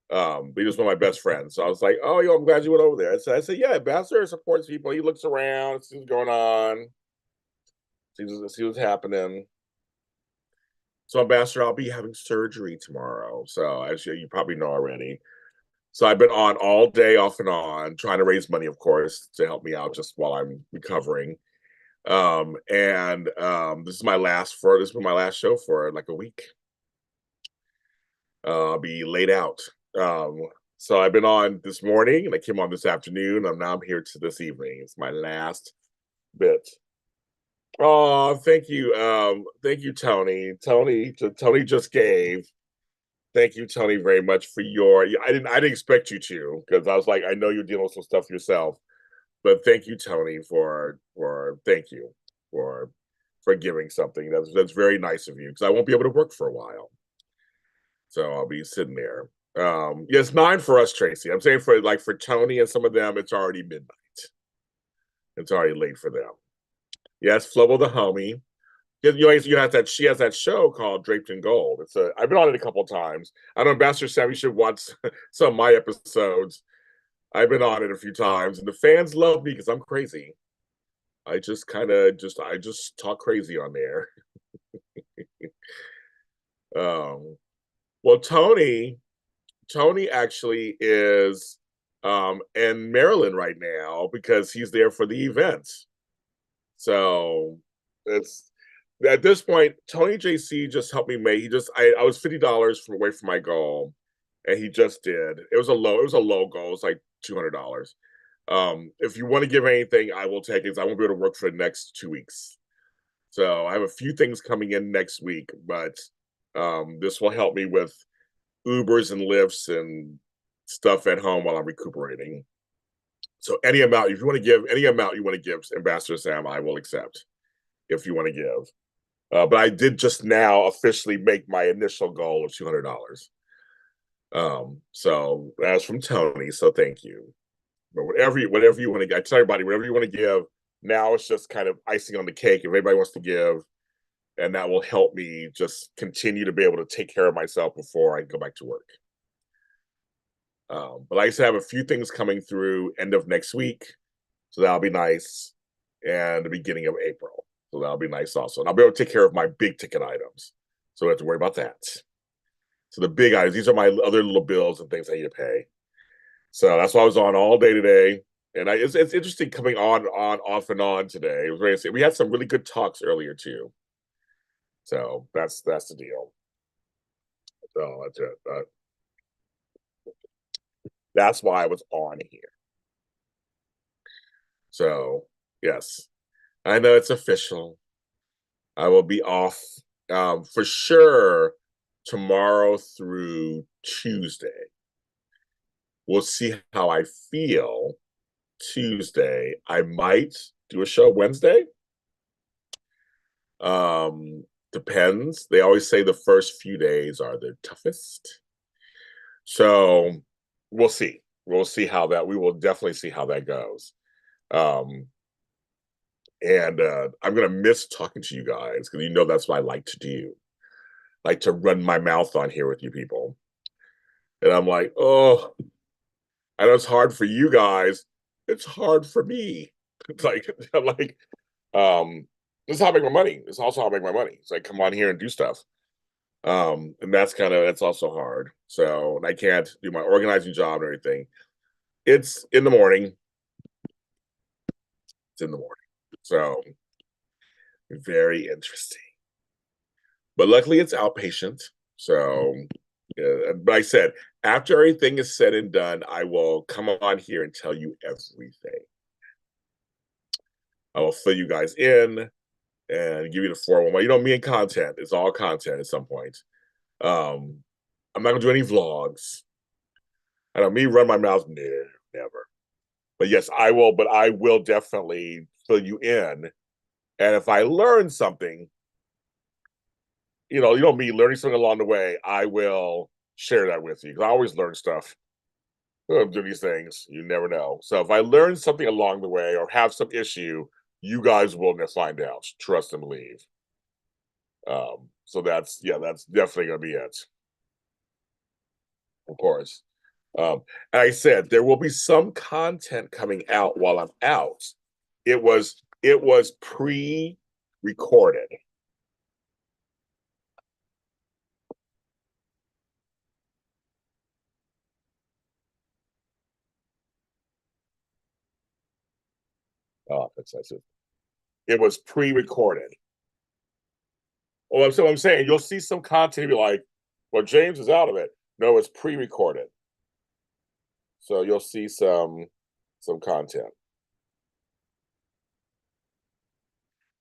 But he was one of my best friends. So I was like, oh, yo, I'm glad you went over there. I said, yeah, Ambassador supports people. He looks around, sees what's going on, see what's happening. So, Ambassador, I'll be having surgery tomorrow. So, as you probably know already. So, I've been on all day, off and on, trying to raise money, of course, to help me out just while I'm recovering. This is my last show for like a week. I'll be laid out. So I've been on this morning and I came on this afternoon. I'm here to this evening. It's my last bit. Oh, thank you. Thank you, Tony. Tony just gave. Thank you, Tony, very much for your. I didn't expect you to, because I was like, I know you're dealing with some stuff yourself. But thank you, Tony, for thank you for giving something. That's very nice of you, because I won't be able to work for a while. So I'll be sitting there. Yeah, it's 9 for us, Tracy. I'm saying for Tony and some of them, it's already midnight. It's already late for them. Yes, Flobo the homie. You have that. She has that show called Draped in Gold. I've been on it a couple of times. I know Ambassador Sam, you should watch some of my episodes. I've been on it a few times, and the fans love me because I'm crazy. I just talk crazy on there. Well, Tony actually is in Maryland right now because he's there for the events. So it's at this point, Tony JC just helped me make. I was $50 from away from my goal, and he just did. It was a low goal. It's like $200. If you want to give anything, I will take it. I won't be able to work for the next 2 weeks. So I have a few things coming in next week, but this will help me with Ubers and Lyfts and stuff at home while I'm recuperating. So any amount, if you want to give any amount you want to give Ambassador Sam, I will accept if you want to give. But I did just now officially make my initial goal of $200. So that's from Tony. So thank you. But whatever you want to, I tell everybody, whatever you want to give. Now it's just kind of icing on the cake. If everybody wants to give, and that will help me just continue to be able to take care of myself before I go back to work. But I just have a few things coming through end of next week, so that'll be nice, and the beginning of April, so that'll be nice also. And I'll be able to take care of my big ticket items, so I don't have to worry about that. So the big items, these are my other little bills and things I need to pay. So that's why I was on all day today, and it's interesting coming on, off and on today. It was very. We had some really good talks earlier too. So that's the deal. So that's it. That's why I was on here. So yes, I know it's official. I will be off for sure tomorrow through Tuesday. We'll see how I feel Tuesday. I might do a show Wednesday. Depends. They always say the first few days are the toughest. So we'll see. We will definitely see how that goes. I'm gonna miss talking to you guys, because that's what I like to do. I like to run my mouth on here with you people. And I'm like, oh, I know it's hard for you guys. It's hard for me. It's like I'm like, this is how I make my money. It's also how I make my money. It's like, come on here and do stuff. And that's also hard. So I can't do my organizing job or anything. It's in the morning. It's in the morning. So very interesting. But luckily it's outpatient. So but I said, after everything is said and done, I will come on here and tell you everything. I will fill you guys in and give you the 411. You know, me and content. It's all content at some point. I'm not gonna do any vlogs. I know me run my mouth, no, never. But yes, I will, but I will definitely fill you in. And if I learn something, you know me learning something along the way, I will share that with you. Because I always learn stuff. Do these things, you never know. So if I learn something along the way or have some issue, you guys will find out. Trust and believe. So that's definitely gonna be it. Of course. And I said there will be some content coming out while I'm out. It was pre-recorded. Oh, that's it. It was pre-recorded. Well, so I'm saying you'll see some content, be like, well, James is out of it. No, it's pre-recorded. So you'll see some content.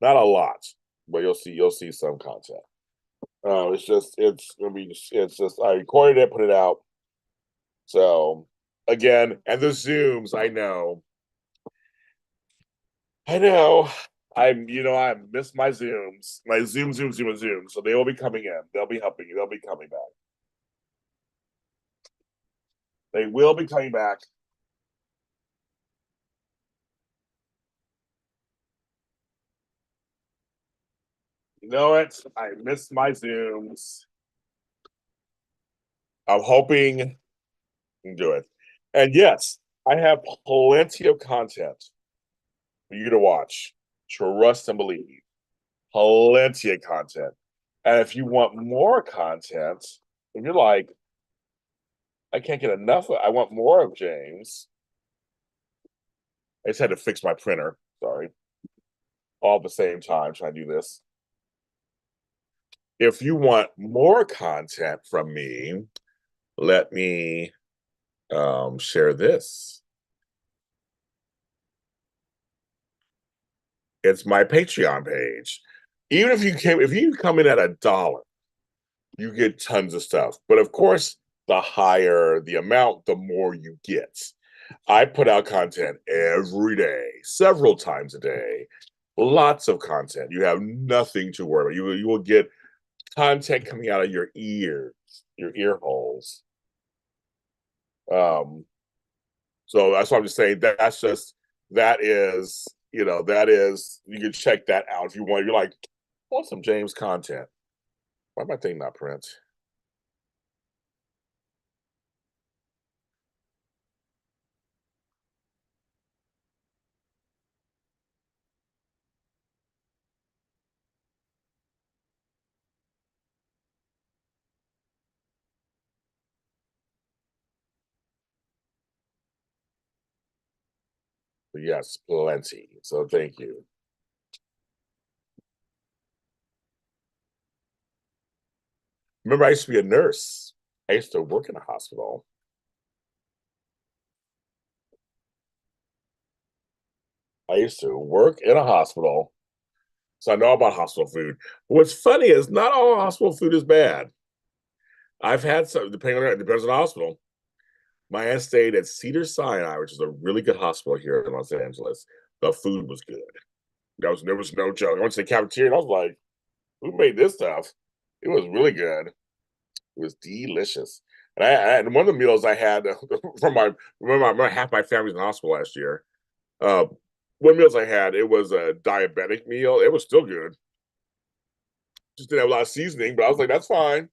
Not a lot, but you'll see some content. It's gonna be it's just I recorded it, put it out. So again, and the Zooms, I know. I miss my Zooms, my Zoom. So they will be coming in. They'll be helping you. They'll be coming back. They will be coming back. You know it. I miss my Zooms. I'm hoping you can do it. And yes, I have plenty of content for you to watch. Trust and believe. Plenty of content. And if you want more content, if you're like, I can't get enough, I want more of James. I just had to fix my printer. Sorry. All at the same time trying to do this. If you want more content from me, let me share this. It's my Patreon page. Even if you come in at $1, you get tons of stuff. But of course, the higher the amount, the more you get. I put out content every day, several times a day. Lots of content. You have nothing to worry about. You will get content coming out of your ears, your ear holes. So that's what I'm just saying. That is, you can check that out if you want. You're like, I want some James content. Why am I thinking not print? But yes, plenty. So thank you. Remember, I used to be a nurse. I used to work in a hospital. I used to work in a hospital. So I know about hospital food. What's funny is not all hospital food is bad. I've had some, depending on it depends on the hospital. My aunt stayed at Cedars-Sinai, which is a really good hospital here in Los Angeles. The food was good. There was no joke. I went to the cafeteria and I was like, who made this stuff? It was really good. It was delicious. And one of the meals I had from half my family's in the hospital last year. One meals I had, it was a diabetic meal. It was still good. Just didn't have a lot of seasoning, but I was like, that's fine.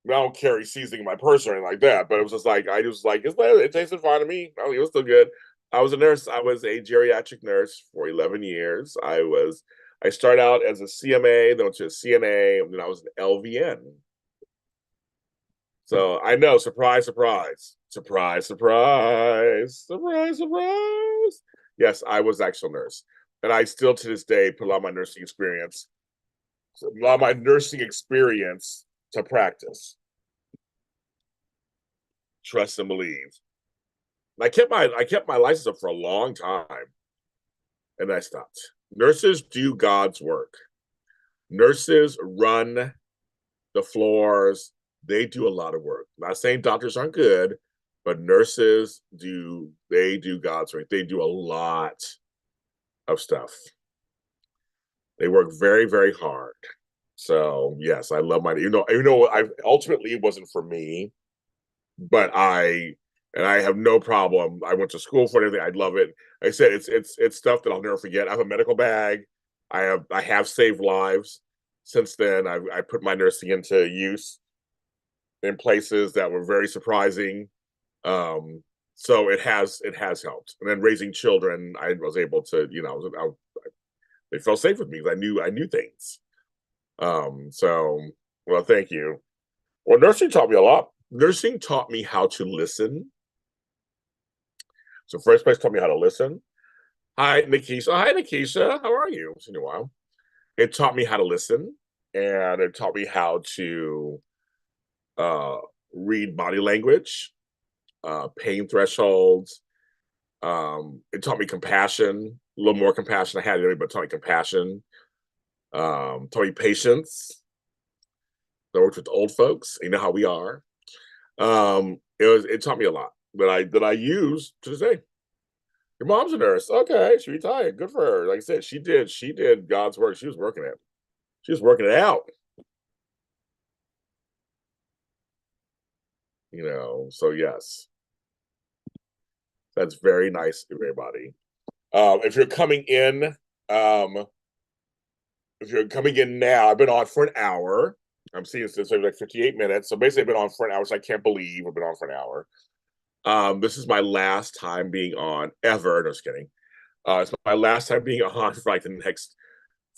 I don't carry seasoning in my purse or anything like that, but it was just like it tasted fine to me. It was still good. I was a nurse. I was a geriatric nurse for 11 years. I started out as a CMA, then went to a CNA, and then I was an LVN. So I know, surprise, surprise, surprise, surprise, surprise, surprise. Yes, I was actual nurse, and I still to this day put a lot of my nursing experience, to practice. Trust and believe. And I kept my license up for a long time, and I stopped. Nurses do God's work. Nurses run the floors. They do a lot of work. I'm not saying doctors aren't good, but nurses do God's work. They do a lot of stuff. They work very, very hard. So yes, I love my I ultimately it wasn't for me, but I have no problem. I went to school for everything. I love it. Like I said it's stuff that I'll never forget. I have a medical bag. I have saved lives. Since then, I put my nursing into use in places that were very surprising. So it has helped. And then raising children, I was able to, they felt safe with me because I knew things. So well, thank you. Well, nursing taught me a lot. Nursing taught me how to listen. So first place taught me how to listen. Hi, Nikisha. Hi, Nikisha. How are you? It's been a while. It taught me how to listen, and it taught me how to uh, read body language, pain thresholds. It taught me compassion, a little more compassion. I had it, but it taught me compassion. Taught me patience. I worked with old folks. You know how we are. It taught me a lot that I use to this day. Your mom's a nurse. Okay, she retired. Good for her. Like I said, she did God's work. She was working it. She was working it out. So yes. That's very nice of everybody. If you're coming in, now, I've been on for an hour. I'm seeing this like 58 minutes. So basically I've been on for an hour, so I can't believe I've been on for an hour. This is my last time being on ever. No, just kidding. It's my last time being on for like the next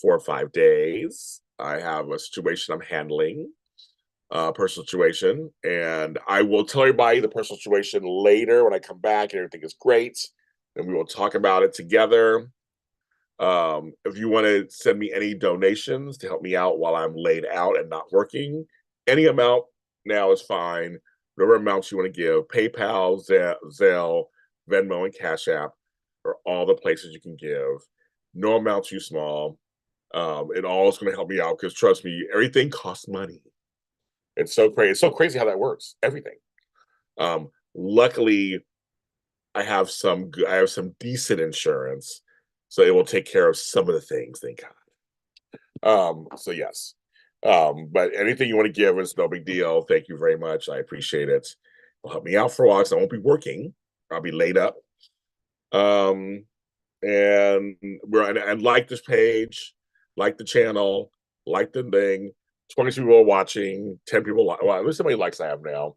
4 or 5 days. I have a situation I'm handling, personal situation, and I will tell everybody the personal situation later when I come back and everything is great, and we will talk about it together. If you want to send me any donations to help me out while I'm laid out and not working, any amount now is fine. Whatever amounts you want to give, PayPal, Zelle, Venmo, and Cash App are all the places you can give. No amount too small. It all is going to help me out because trust me, everything costs money. It's so crazy. It's so crazy how that works. Everything. Luckily, I have some decent insurance, so it will take care of some of the things. Thank God. So yes. But anything you want to give is no big deal. Thank you very much. I appreciate it. It'll help me out for a while because I won't be working. I'll be laid up. And like this page, like the channel, like the thing. 20 people are watching, 10 people. Well, at least how many likes I have now.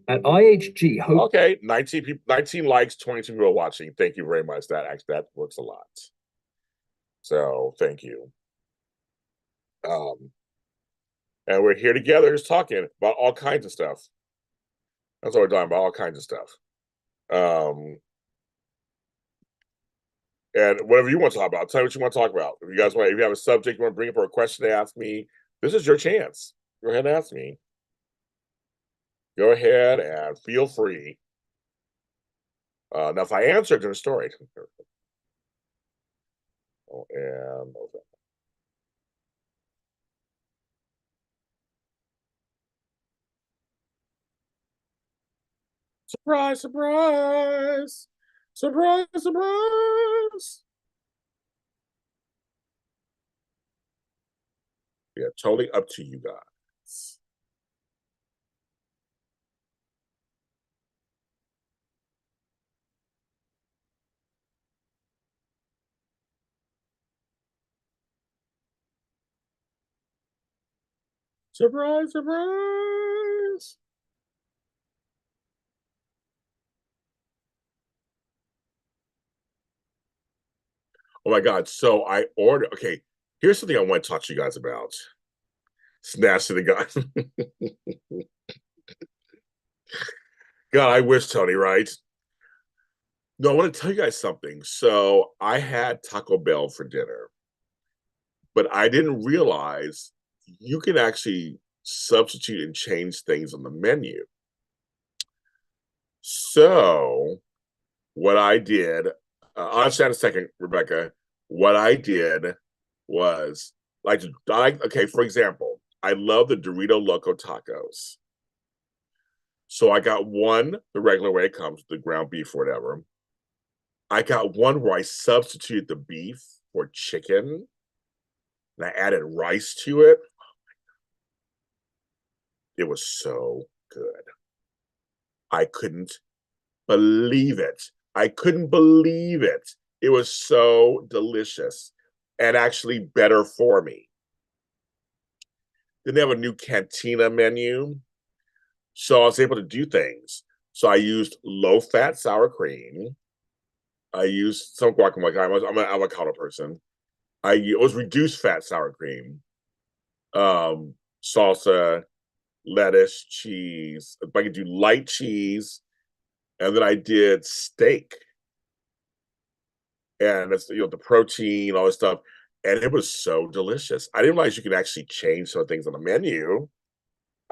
At IHG, Okay, 19 people, 19 likes, 22 people are watching. Thank you very much. That works a lot. So thank you. And we're here together just talking about all kinds of stuff. That's what we're talking about, all kinds of stuff. And whatever you want to talk about, tell me what you want to talk about. If you have a subject you want to bring up or a question to ask me, this is your chance. Go ahead and ask me. Go ahead and feel free. Now, if I answer it, then a story. And surprise, surprise, surprise, surprise. Yeah, totally up to you guys. Surprise, surprise. Oh my God. So I ordered, okay, here's something I want to talk to you guys about. Snatched the gun. God, I wish, Tony, right? No, I want to tell you guys something. So I had Taco Bell for dinner, but I didn't realize you can actually substitute and change things on the menu. So what I did, I'll understand a second, Rebecca. What I did was okay, for example, I love the Dorito Loco tacos. So I got one the regular way it comes, the ground beef or whatever. I got one where I substituted the beef for chicken and I added rice to it. It was so good. I couldn't believe it. I couldn't believe it. It was so delicious and actually better for me. Then they have a new cantina menu. So I was able to do things. So I used low fat sour cream. I used some guacamole. I'm an avocado person. It was reduced fat sour cream, salsa, lettuce, cheese. If I could do light cheese, and then I did steak, and that's the protein, all this stuff, and it was so delicious. I didn't realize you could actually change some things on the menu.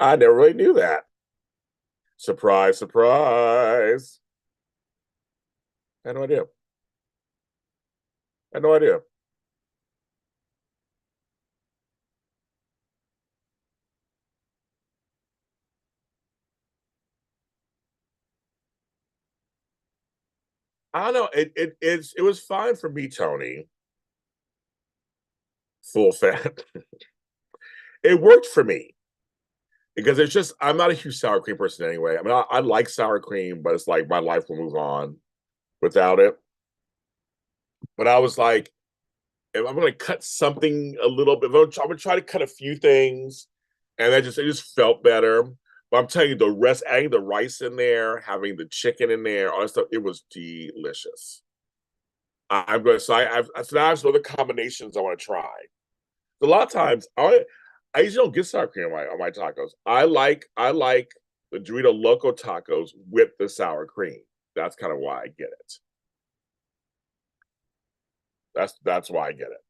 I never really knew that. Surprise, surprise. I had no idea. I had no idea. I don't know. It was fine for me, Tony. Full fat. It worked for me because it's just I'm not a huge sour cream person anyway. I mean, I like sour cream, but it's like my life will move on without it. But I was like, if I'm going to cut something a little bit, I'm going to try to cut a few things, and it just felt better. But I'm telling you, the rest, adding the rice in there, having the chicken in there, all that stuff, it was delicious. I'm going to say so now I have some other combinations I want to try. A lot of times, I usually don't get sour cream on my tacos. I like the Dorito Loco tacos with the sour cream. That's kind of why I get it. That's why I get it.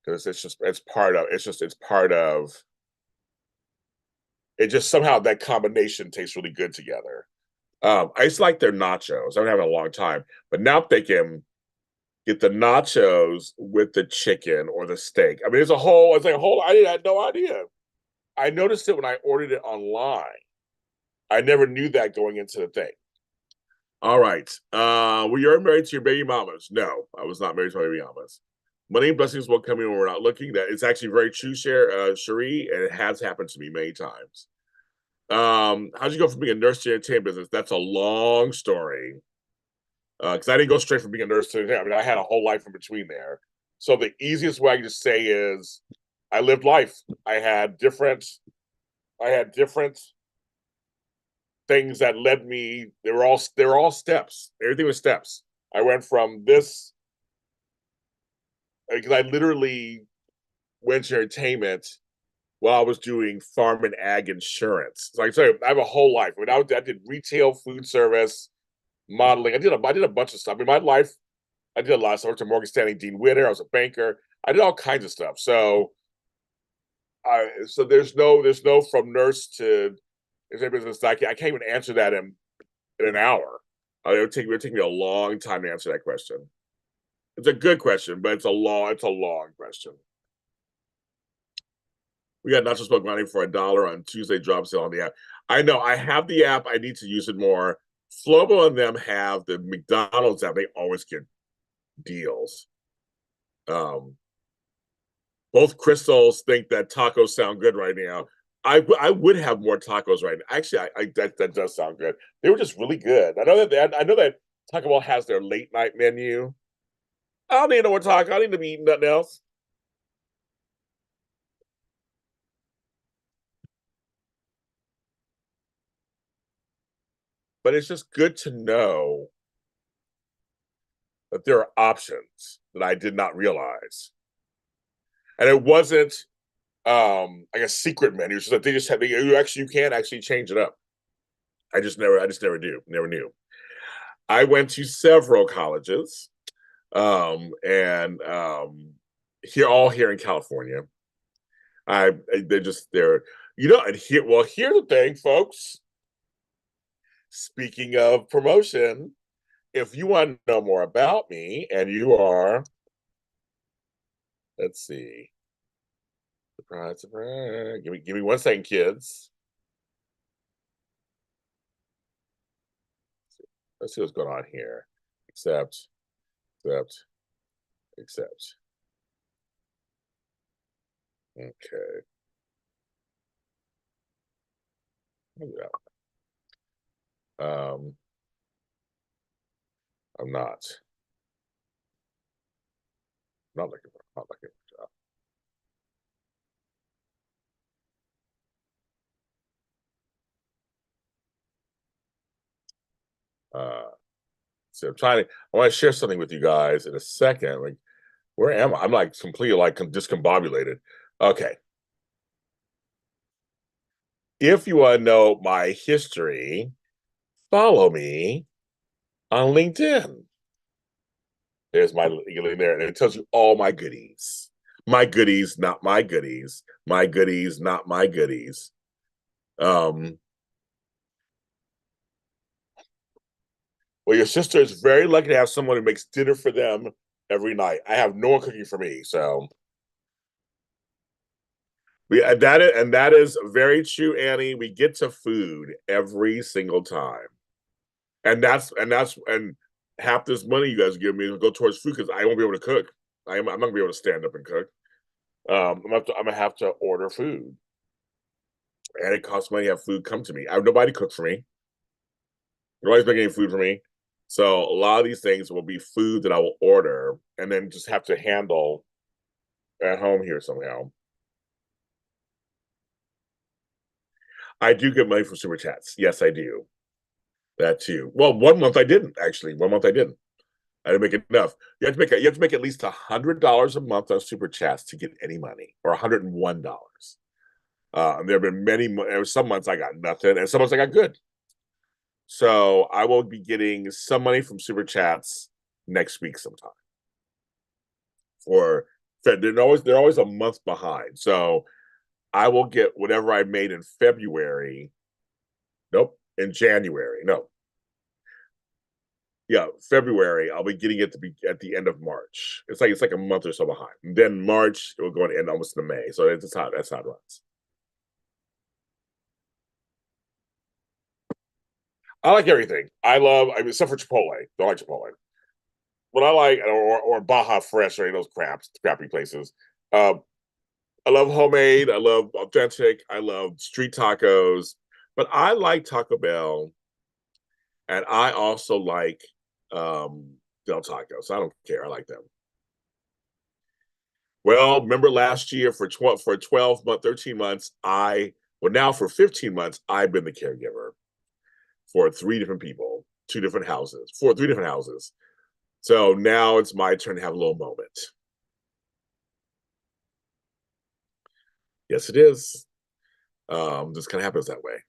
Because it's part of it. Just somehow that combination tastes really good together. I just like their nachos. I haven't had it in a long time, but now they can get the nachos with the chicken or the steak. I mean, it's like a whole. I had no idea. I noticed it when I ordered it online. I never knew that going into the thing. All right. Were you married to your baby mamas? No, I was not married to my baby mamas. Money and blessings will come in when we're not looking. That it's actually very true, Cherie, and it has happened to me many times. How'd you go from being a nurse to entertainment business? That's a long story. Because I didn't go straight from being a nurse to entertainment. I mean, I had a whole life in between there. So the easiest way I can just say is I lived life. I had different things that led me. They were all steps. Everything was steps. I went from this because I literally went to entertainment while I was doing farm and ag insurance. So I tell you, I have a whole life. I mean, I did retail, food service, modeling. I did a bunch of stuff. I mean, my life, I did a lot of stuff. I worked at Morgan Stanley, Dean Witter. I was a banker. I did all kinds of stuff. So there's no from nurse to business. I can't even answer that in an hour. It would take me a long time to answer that question. It's a good question, but it's a long question. We got Nacho Smoke Money for $1 on Tuesday drop sale on the app. I know I have the app. I need to use it more. Flobo and them have the McDonald's app. They always get deals. Both crystals think that tacos sound good right now. I would have more tacos right now. Actually, that does sound good. They were just really good. I know that Taco Bell has their late night menu. I don't need no more taco. I need to be eating nothing else. But it's just good to know that there are options that I did not realize. and it wasn't like a secret menu. So that they just had you can actually change it up. I just never knew. I went to several colleges, and here in California. They're and here's the thing, folks. Speaking of promotion, if you want to know more about me and you are, let's see, surprise. Give me 1 second, kids. Let's see what's going on here. Accept. Okay. Yeah. I'm not looking for a job. So I want to share something with you guys in a second. Like, where am I? I'm like completely like discombobulated. Okay. If you want to know my history, follow me on LinkedIn. There's my link there, and it tells you all my goodies. My goodies, not my goodies. My goodies, not my goodies. Well, your sister is very lucky to have someone who makes dinner for them every night. I have no one cooking for me, so that is very true, Annie. We get to food every single time, and half this money you guys give me will go towards food because I won't be able to cook. I'm not gonna be able to stand up and cook. I'm gonna have to order food, and it costs money to have food come to me. I have nobody cook for me. Nobody's making any food for me. So a lot of these things will be food that I will order and then just have to handle at home here somehow. I do get money from super chats. Yes, I do. That too. Well, 1 month I didn't actually. 1 month I didn't. I didn't make enough. You have to make at least $100 a month on super chats to get any money, or $101. And there have been some months I got nothing, and some months I got good. So I will be getting some money from super chats next week sometime. They're always a month behind. So I will get whatever I made in February. Nope, in January. No, yeah, February. I'll be getting it to be at the end of March. It's like a month or so behind. And then March it will go to end almost in May. So that's how it runs. I like everything. I mean, except for Chipotle. Don't like Chipotle. But I like or Baja Fresh or any of those crappy places. I love homemade. I love authentic. I love street tacos. But I like Taco Bell, and I also like Del Taco. So I don't care. I like them. Well, remember last year for 12 months, 13 months, now for 15 months, I've been the caregiver for 3 different people, 2 different houses, 3 different houses. So now it's my turn to have a little moment. Yes, it is. This kind of happens that way.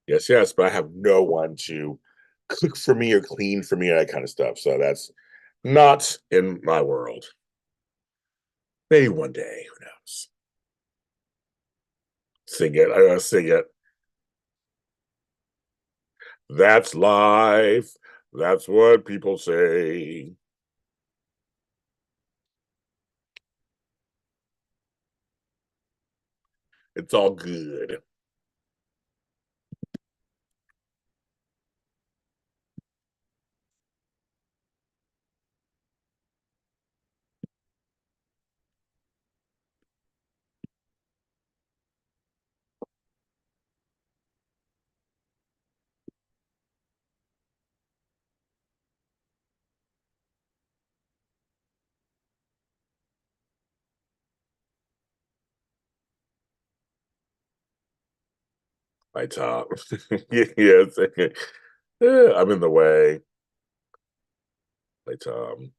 Yes, but I have no one to cook for me or clean for me or that kind of stuff. So that's not in my world. Maybe one day, who knows? Sing it. I gotta sing it. That's life. That's what people say. It's all good. My top. Yes. I'm in the way. My Tom.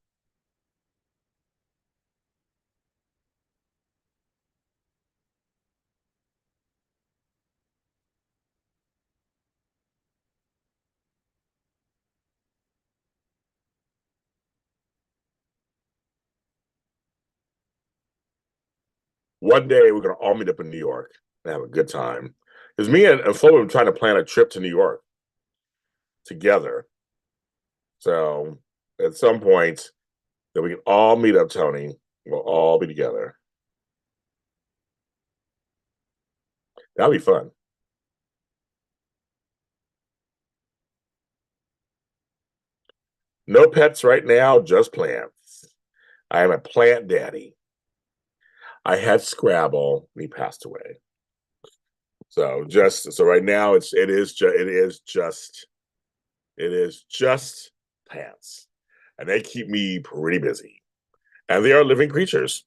One day we're gonna all meet up in New York and have a good time. Because me and Flo are trying to plan a trip to New York together. So at some point that we can all meet up, Tony. We'll all be together. That'll be fun. No pets right now, just plants. I am a plant daddy. I had Scrabble and he passed away. So right now it is just plants. And they keep me pretty busy. And they are living creatures.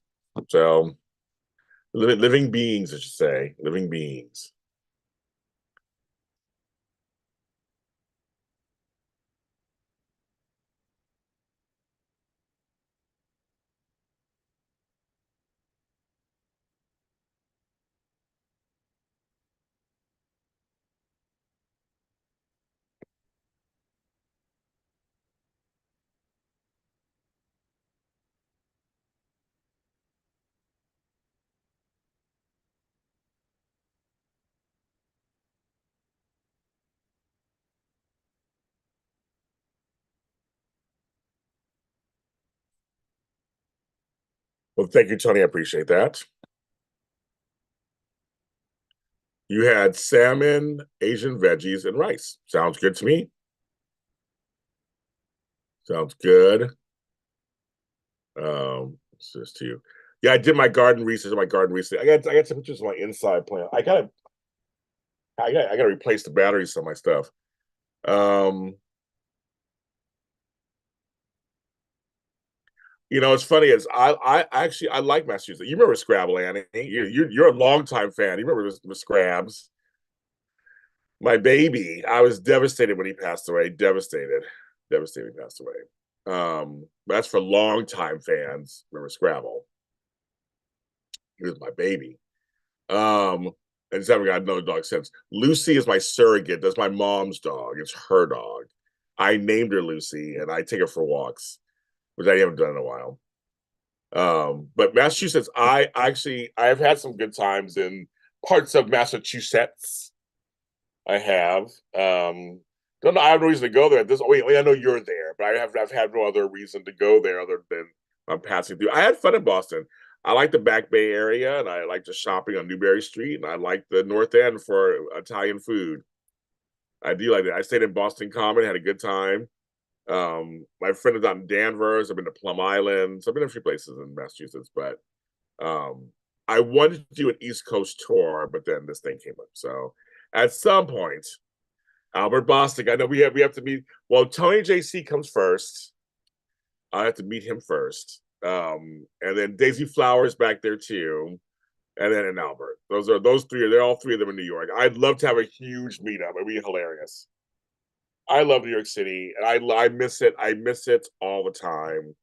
So living beings, I should say. Living beings. Well, thank you, Tony. I appreciate that. You had salmon, Asian veggies, and rice. Sounds good to me. Sounds good. It's just to you. Yeah, I did my garden research. My garden research. I got some pictures of my inside plant. I gotta replace the batteries on my stuff. Um, it's funny is I like Massachusetts. You remember Scrabble, Annie? You're a longtime fan. You remember the Scrabs? My baby. I was devastated when he passed away. Devastated he passed away. That's for longtime fans. Remember Scrabble? He was my baby. Um, and just haven't got another dog since. Lucy is my surrogate. That's my mom's dog. It's her dog. I named her Lucy, and I take her for walks, which I haven't done in a while. But Massachusetts, I've had some good times in parts of Massachusetts. I have. Don't know. I have no reason to go there. I know you're there, but I've had no other reason to go there other than I'm passing through. I had fun in Boston. I like the Back Bay area, and I like just shopping on Newberry Street, and I like the North End for Italian food. I do like that. I stayed in Boston Common, had a good time. My friend is out in Danvers. I've been to Plum Island. So I've been to a few places in Massachusetts, but I wanted to do an East Coast tour, but then this thing came up. So at some point, Albert Bostic, I know we have to meet. Well, Tony JC comes first. I have to meet him first. And then Daisy Flowers back there too. And then in Albert. Those three, they're all three of them in New York. I'd love to have a huge meetup. It'd be hilarious. I love New York City, and I miss it. I miss it all the time.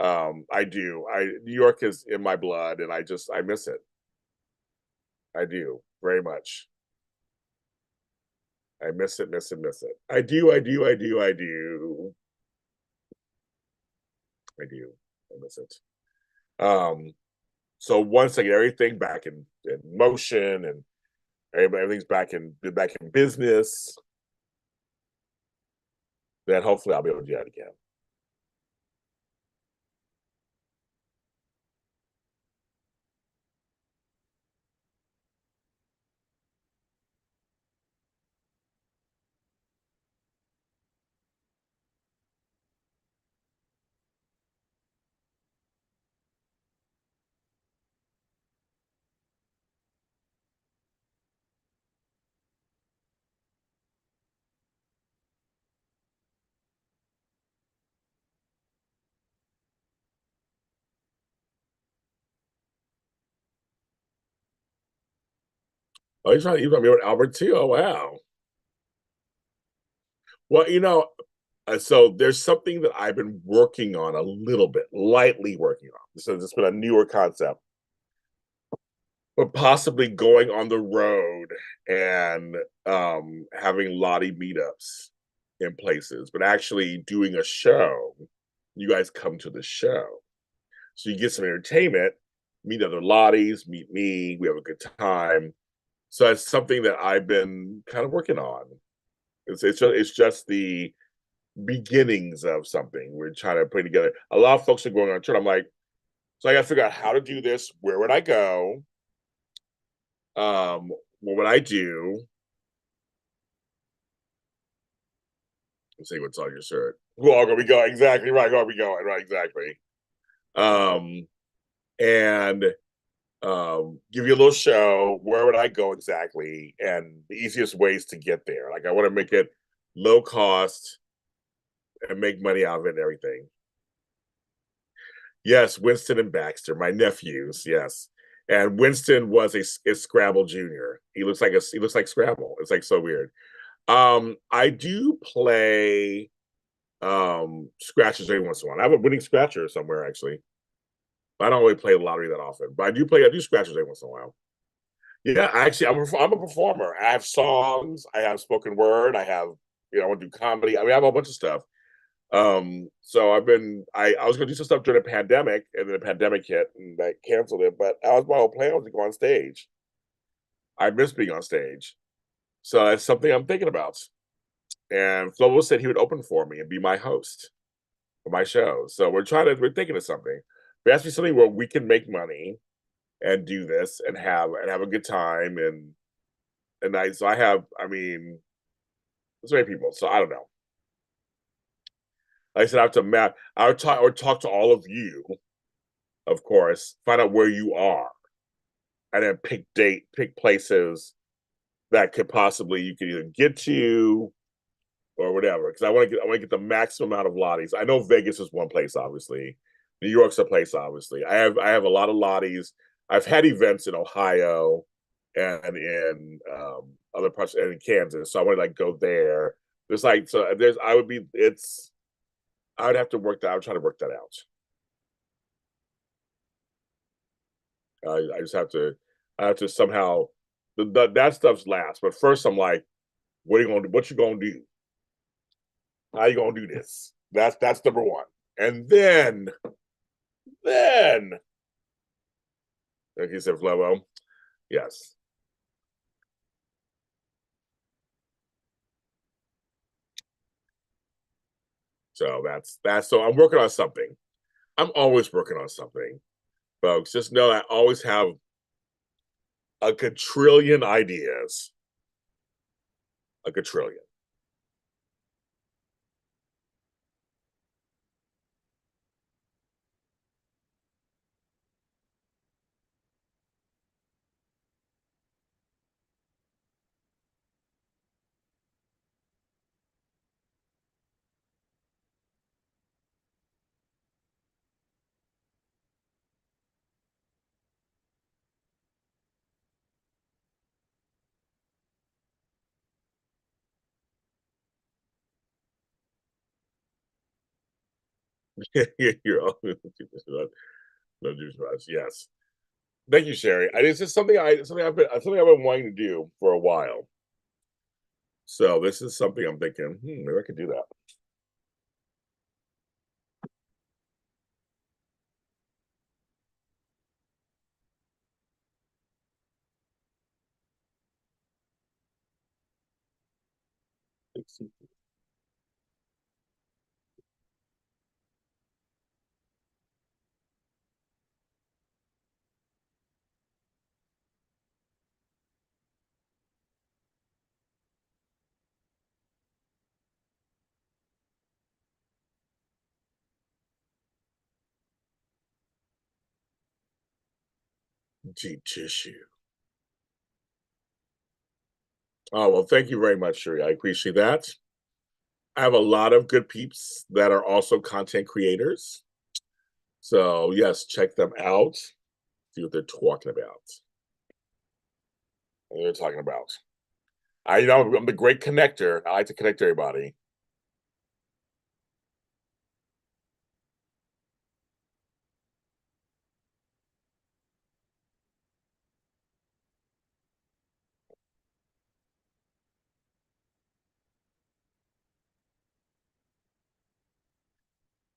I do. New York is in my blood, and I miss it. I do very much. I miss it, miss it, miss it. I do. I do. I do. I do. I do. I miss it. Um. So once I get everything back in motion and everything's back in business, then hopefully I'll be able to do that again. Oh, you're trying to be with Albert too? Oh, wow. Well, so there's something that I've been working on a little bit, lightly working on. So it's been a newer concept, but possibly going on the road and having Lottie meetups in places, but actually doing a show. You guys come to the show. So you get some entertainment, meet other Lotties, meet me, we have a good time. So it's something that I've been kind of working on. It's just the beginnings of something we're trying to put together. A lot of folks are going on a trip. I'm like, so I got to figure out how to do this. Where would I go? What would I do? Let's see what's on your shirt. Who all gonna be going? Exactly right. Who are we going? Right, exactly. Um, and give you a little show. Where would I go exactly? And the easiest ways to get there. Like I want to make it low cost and make money out of it and everything. Yes, Winston and Baxter, my nephews. Yes, and Winston was a Scrabble Junior. He looks like Scrabble. It's like so weird. I do play scratches every once in a while. I have a winning scratcher somewhere actually. I don't really play the lottery that often, but I do scratches every once in a while. Yeah, actually, I'm a performer. I have songs, I have spoken word, I have I want to do comedy. I mean, I have a bunch of stuff. So I was gonna do some stuff during the pandemic, and then the pandemic hit and I canceled it. But that was my whole plan was to go on stage. I miss being on stage, so that's something I'm thinking about. And Flo said he would open for me and be my host for my show. So we're thinking of something. We asked me something where we can make money and do this and have a good time and I mean, there's many people, so I don't know. Like I said, I have to map. I would talk to all of you, of course, find out where you are, and then pick places that could possibly you could either get to or whatever. Because I want to get the maximum amount of lotties. I know Vegas is one place, obviously. New York's a place, obviously. I have a lot of lotties. I've had events in Ohio and in other parts and in Kansas, so I want to like go there. There's like so there's I would be it's I would have to work that. I would try to work that out. I just have to. I have to somehow. That stuff's last, but first I'm like, what are you gonna do? What you gonna do? How you gonna do this? That's number one, and then like you said, Flevo, yes. So that's so I'm working on something. I'm always working on something, folks. Just know I always have a quadrillion ideas, a quadrillion. You're all no juice bars. Yes. Thank you, Sherry. It's just something I've been wanting to do for a while. So this is something I'm thinking, maybe I could do that. Deep tissue. Oh well, thank you very much, Sherry. I appreciate that. I have a lot of good peeps that are also content creators. So yes, check them out. See what they're talking about. What are you talking about? I know I'm the great connector. I like to connect everybody.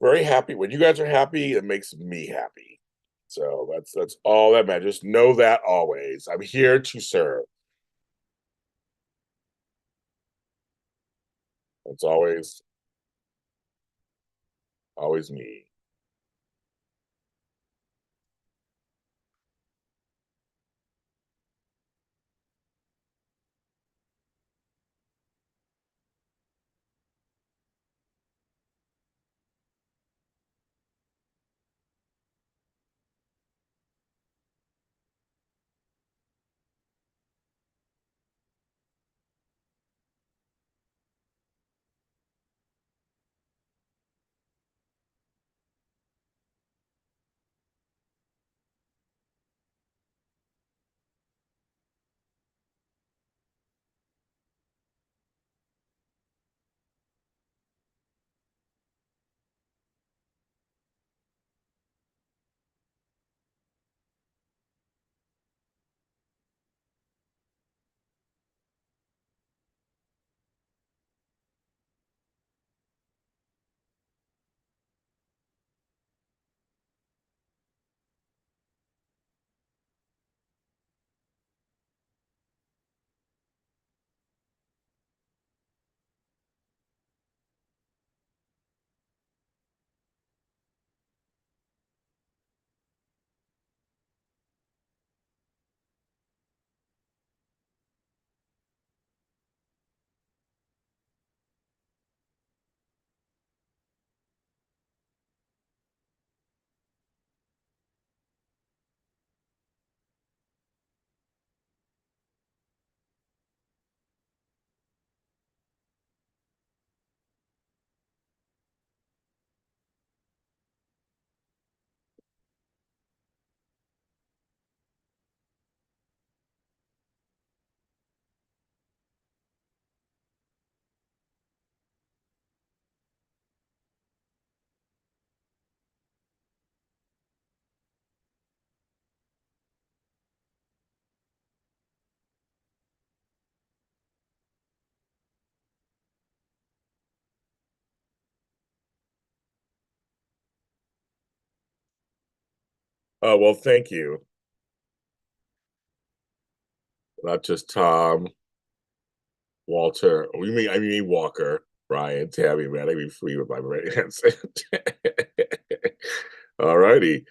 Very happy. When you guys are happy, it makes me happy. So that's all that matters. Just know that always. I'm here to serve. It's always me. Oh, well, thank you. Not just Tom, Walter. I mean Walker, Brian, Tabby, man. I be free with my hands. All righty.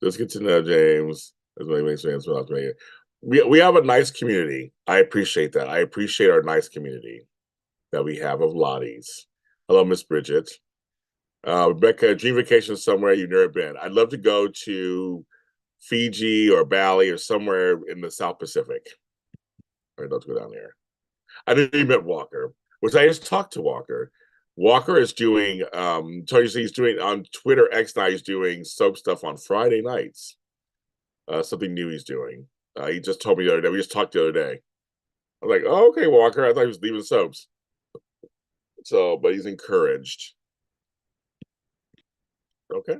Let's get to know James. As many makes sense without me. We have a nice community. I appreciate that. I appreciate our nice community that we have of Lotties. Hello, Miss Bridget. Rebecca, dream vacation somewhere you've never been. I'd love to go to Fiji or Bali or somewhere in the South Pacific. I'd love to go down there. I didn't even met Walker, which I just talked to Walker. Walker is doing, told you he's doing on Twitter X now, he's doing soap stuff on Friday nights. Something new he's doing. He just told me the other day. We just talked the other day. I was like, oh, okay, Walker. I thought he was leaving soaps. So, but he's encouraged. Okay.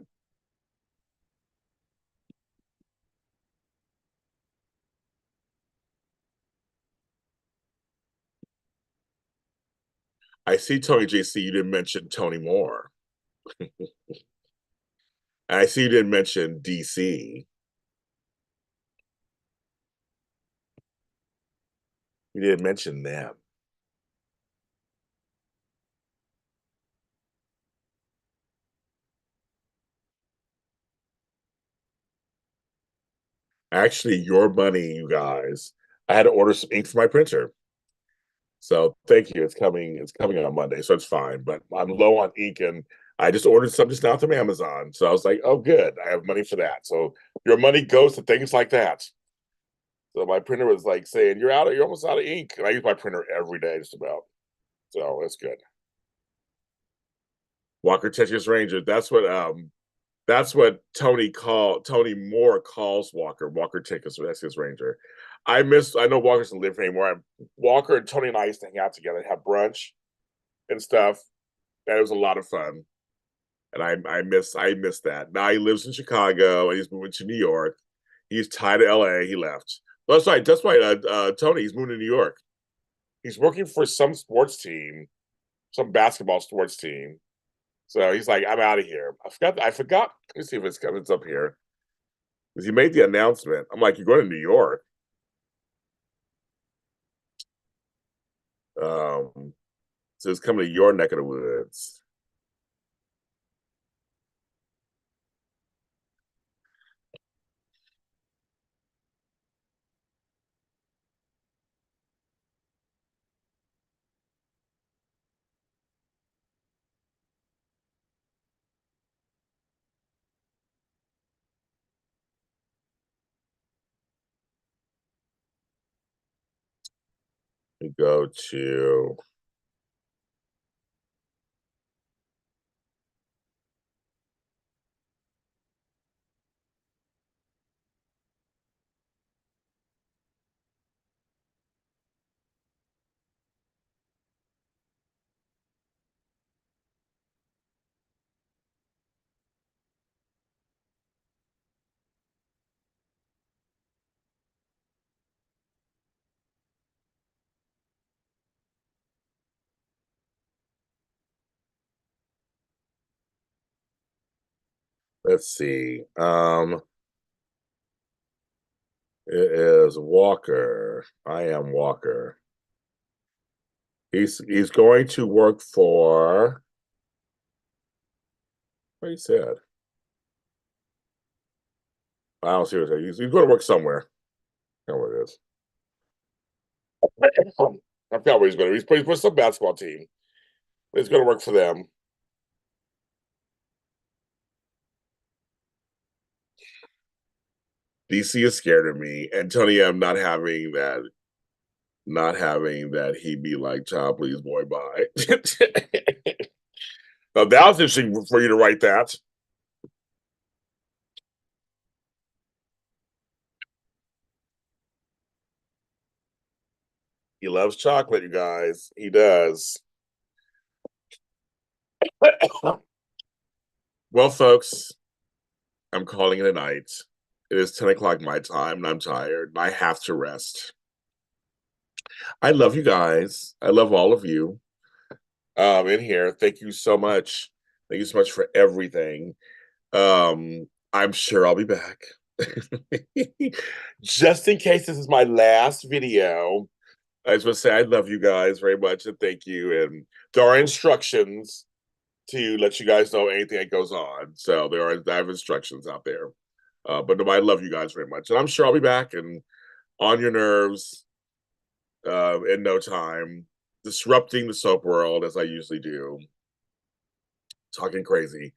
I see Tony JC. You didn't mention Tony Moore. I see you didn't mention DC. You didn't mention them. Actually, your money, you guys. I had to order some ink for my printer. So thank you. It's coming on Monday, so it's fine. But I'm low on ink and I just ordered some just now from Amazon. So I was like, oh good, I have money for that. So your money goes to things like that. So my printer was like saying, you're almost out of ink. And I use my printer every day, just about. So that's good. Walker Texas Ranger. That's what That's what Tony Moore calls Walker. Walker Tickets, that's his ranger. I know Walker doesn't live here anymore. Walker and Tony and I used to hang out together, have brunch and stuff. That was a lot of fun. And I miss that. Now he lives in Chicago and he's moving to New York. He's tied to LA. He left. That's right. That's right. Tony, he's moving to New York. He's working for some sports team, some basketball sports team. So he's like, I'm out of here. I forgot. Let me see if it's up here. Because he made the announcement. I'm like, you're going to New York. So it's coming to your neck of the woods. We go to let's see. It is Walker. I am Walker. He's going to work for what he said. I don't see what it is. He's going to work somewhere. I don't know where it is. I forgot where he's going to. He's for some basketball team. He's going to work for them. DC is scared of me, and Tony M not having that he be like, child, please, boy, bye. Now, that was interesting for you to write that. He loves chocolate, you guys. He does. Well, folks, I'm calling it a night. It is 10 o'clock my time, and I'm tired. I have to rest. I love you guys. I love all of you in here. Thank you so much. Thank you so much for everything. I'm sure I'll be back. Just in case this is my last video, I just want to say I love you guys very much and thank you. And there are instructions to let you guys know anything that goes on. So I have instructions out there. But no, I love you guys very much. And I'm sure I'll be back and on your nerves in no time, disrupting the soap world as I usually do, talking crazy.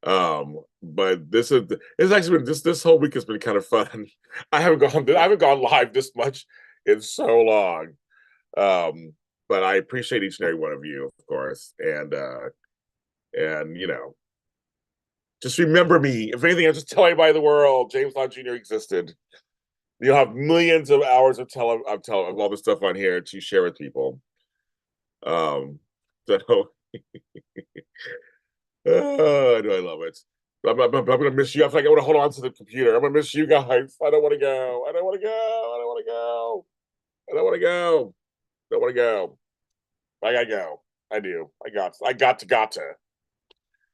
But it's actually been this whole week has been kind of fun. I haven't gone live this much in so long. But I appreciate each and every one of you, of course, and you know, just remember me. If anything, I'll just tell anybody in the world James Lott Jr. existed. You'll have millions of hours of all this stuff on here to share with people. So do I love it. I'm gonna miss you. I feel like I want to hold on to the computer. I'm gonna miss you guys. I don't want to go. I don't want to go. I don't want to go. I don't want to go. I don't want to go. I gotta go. I do. I got to.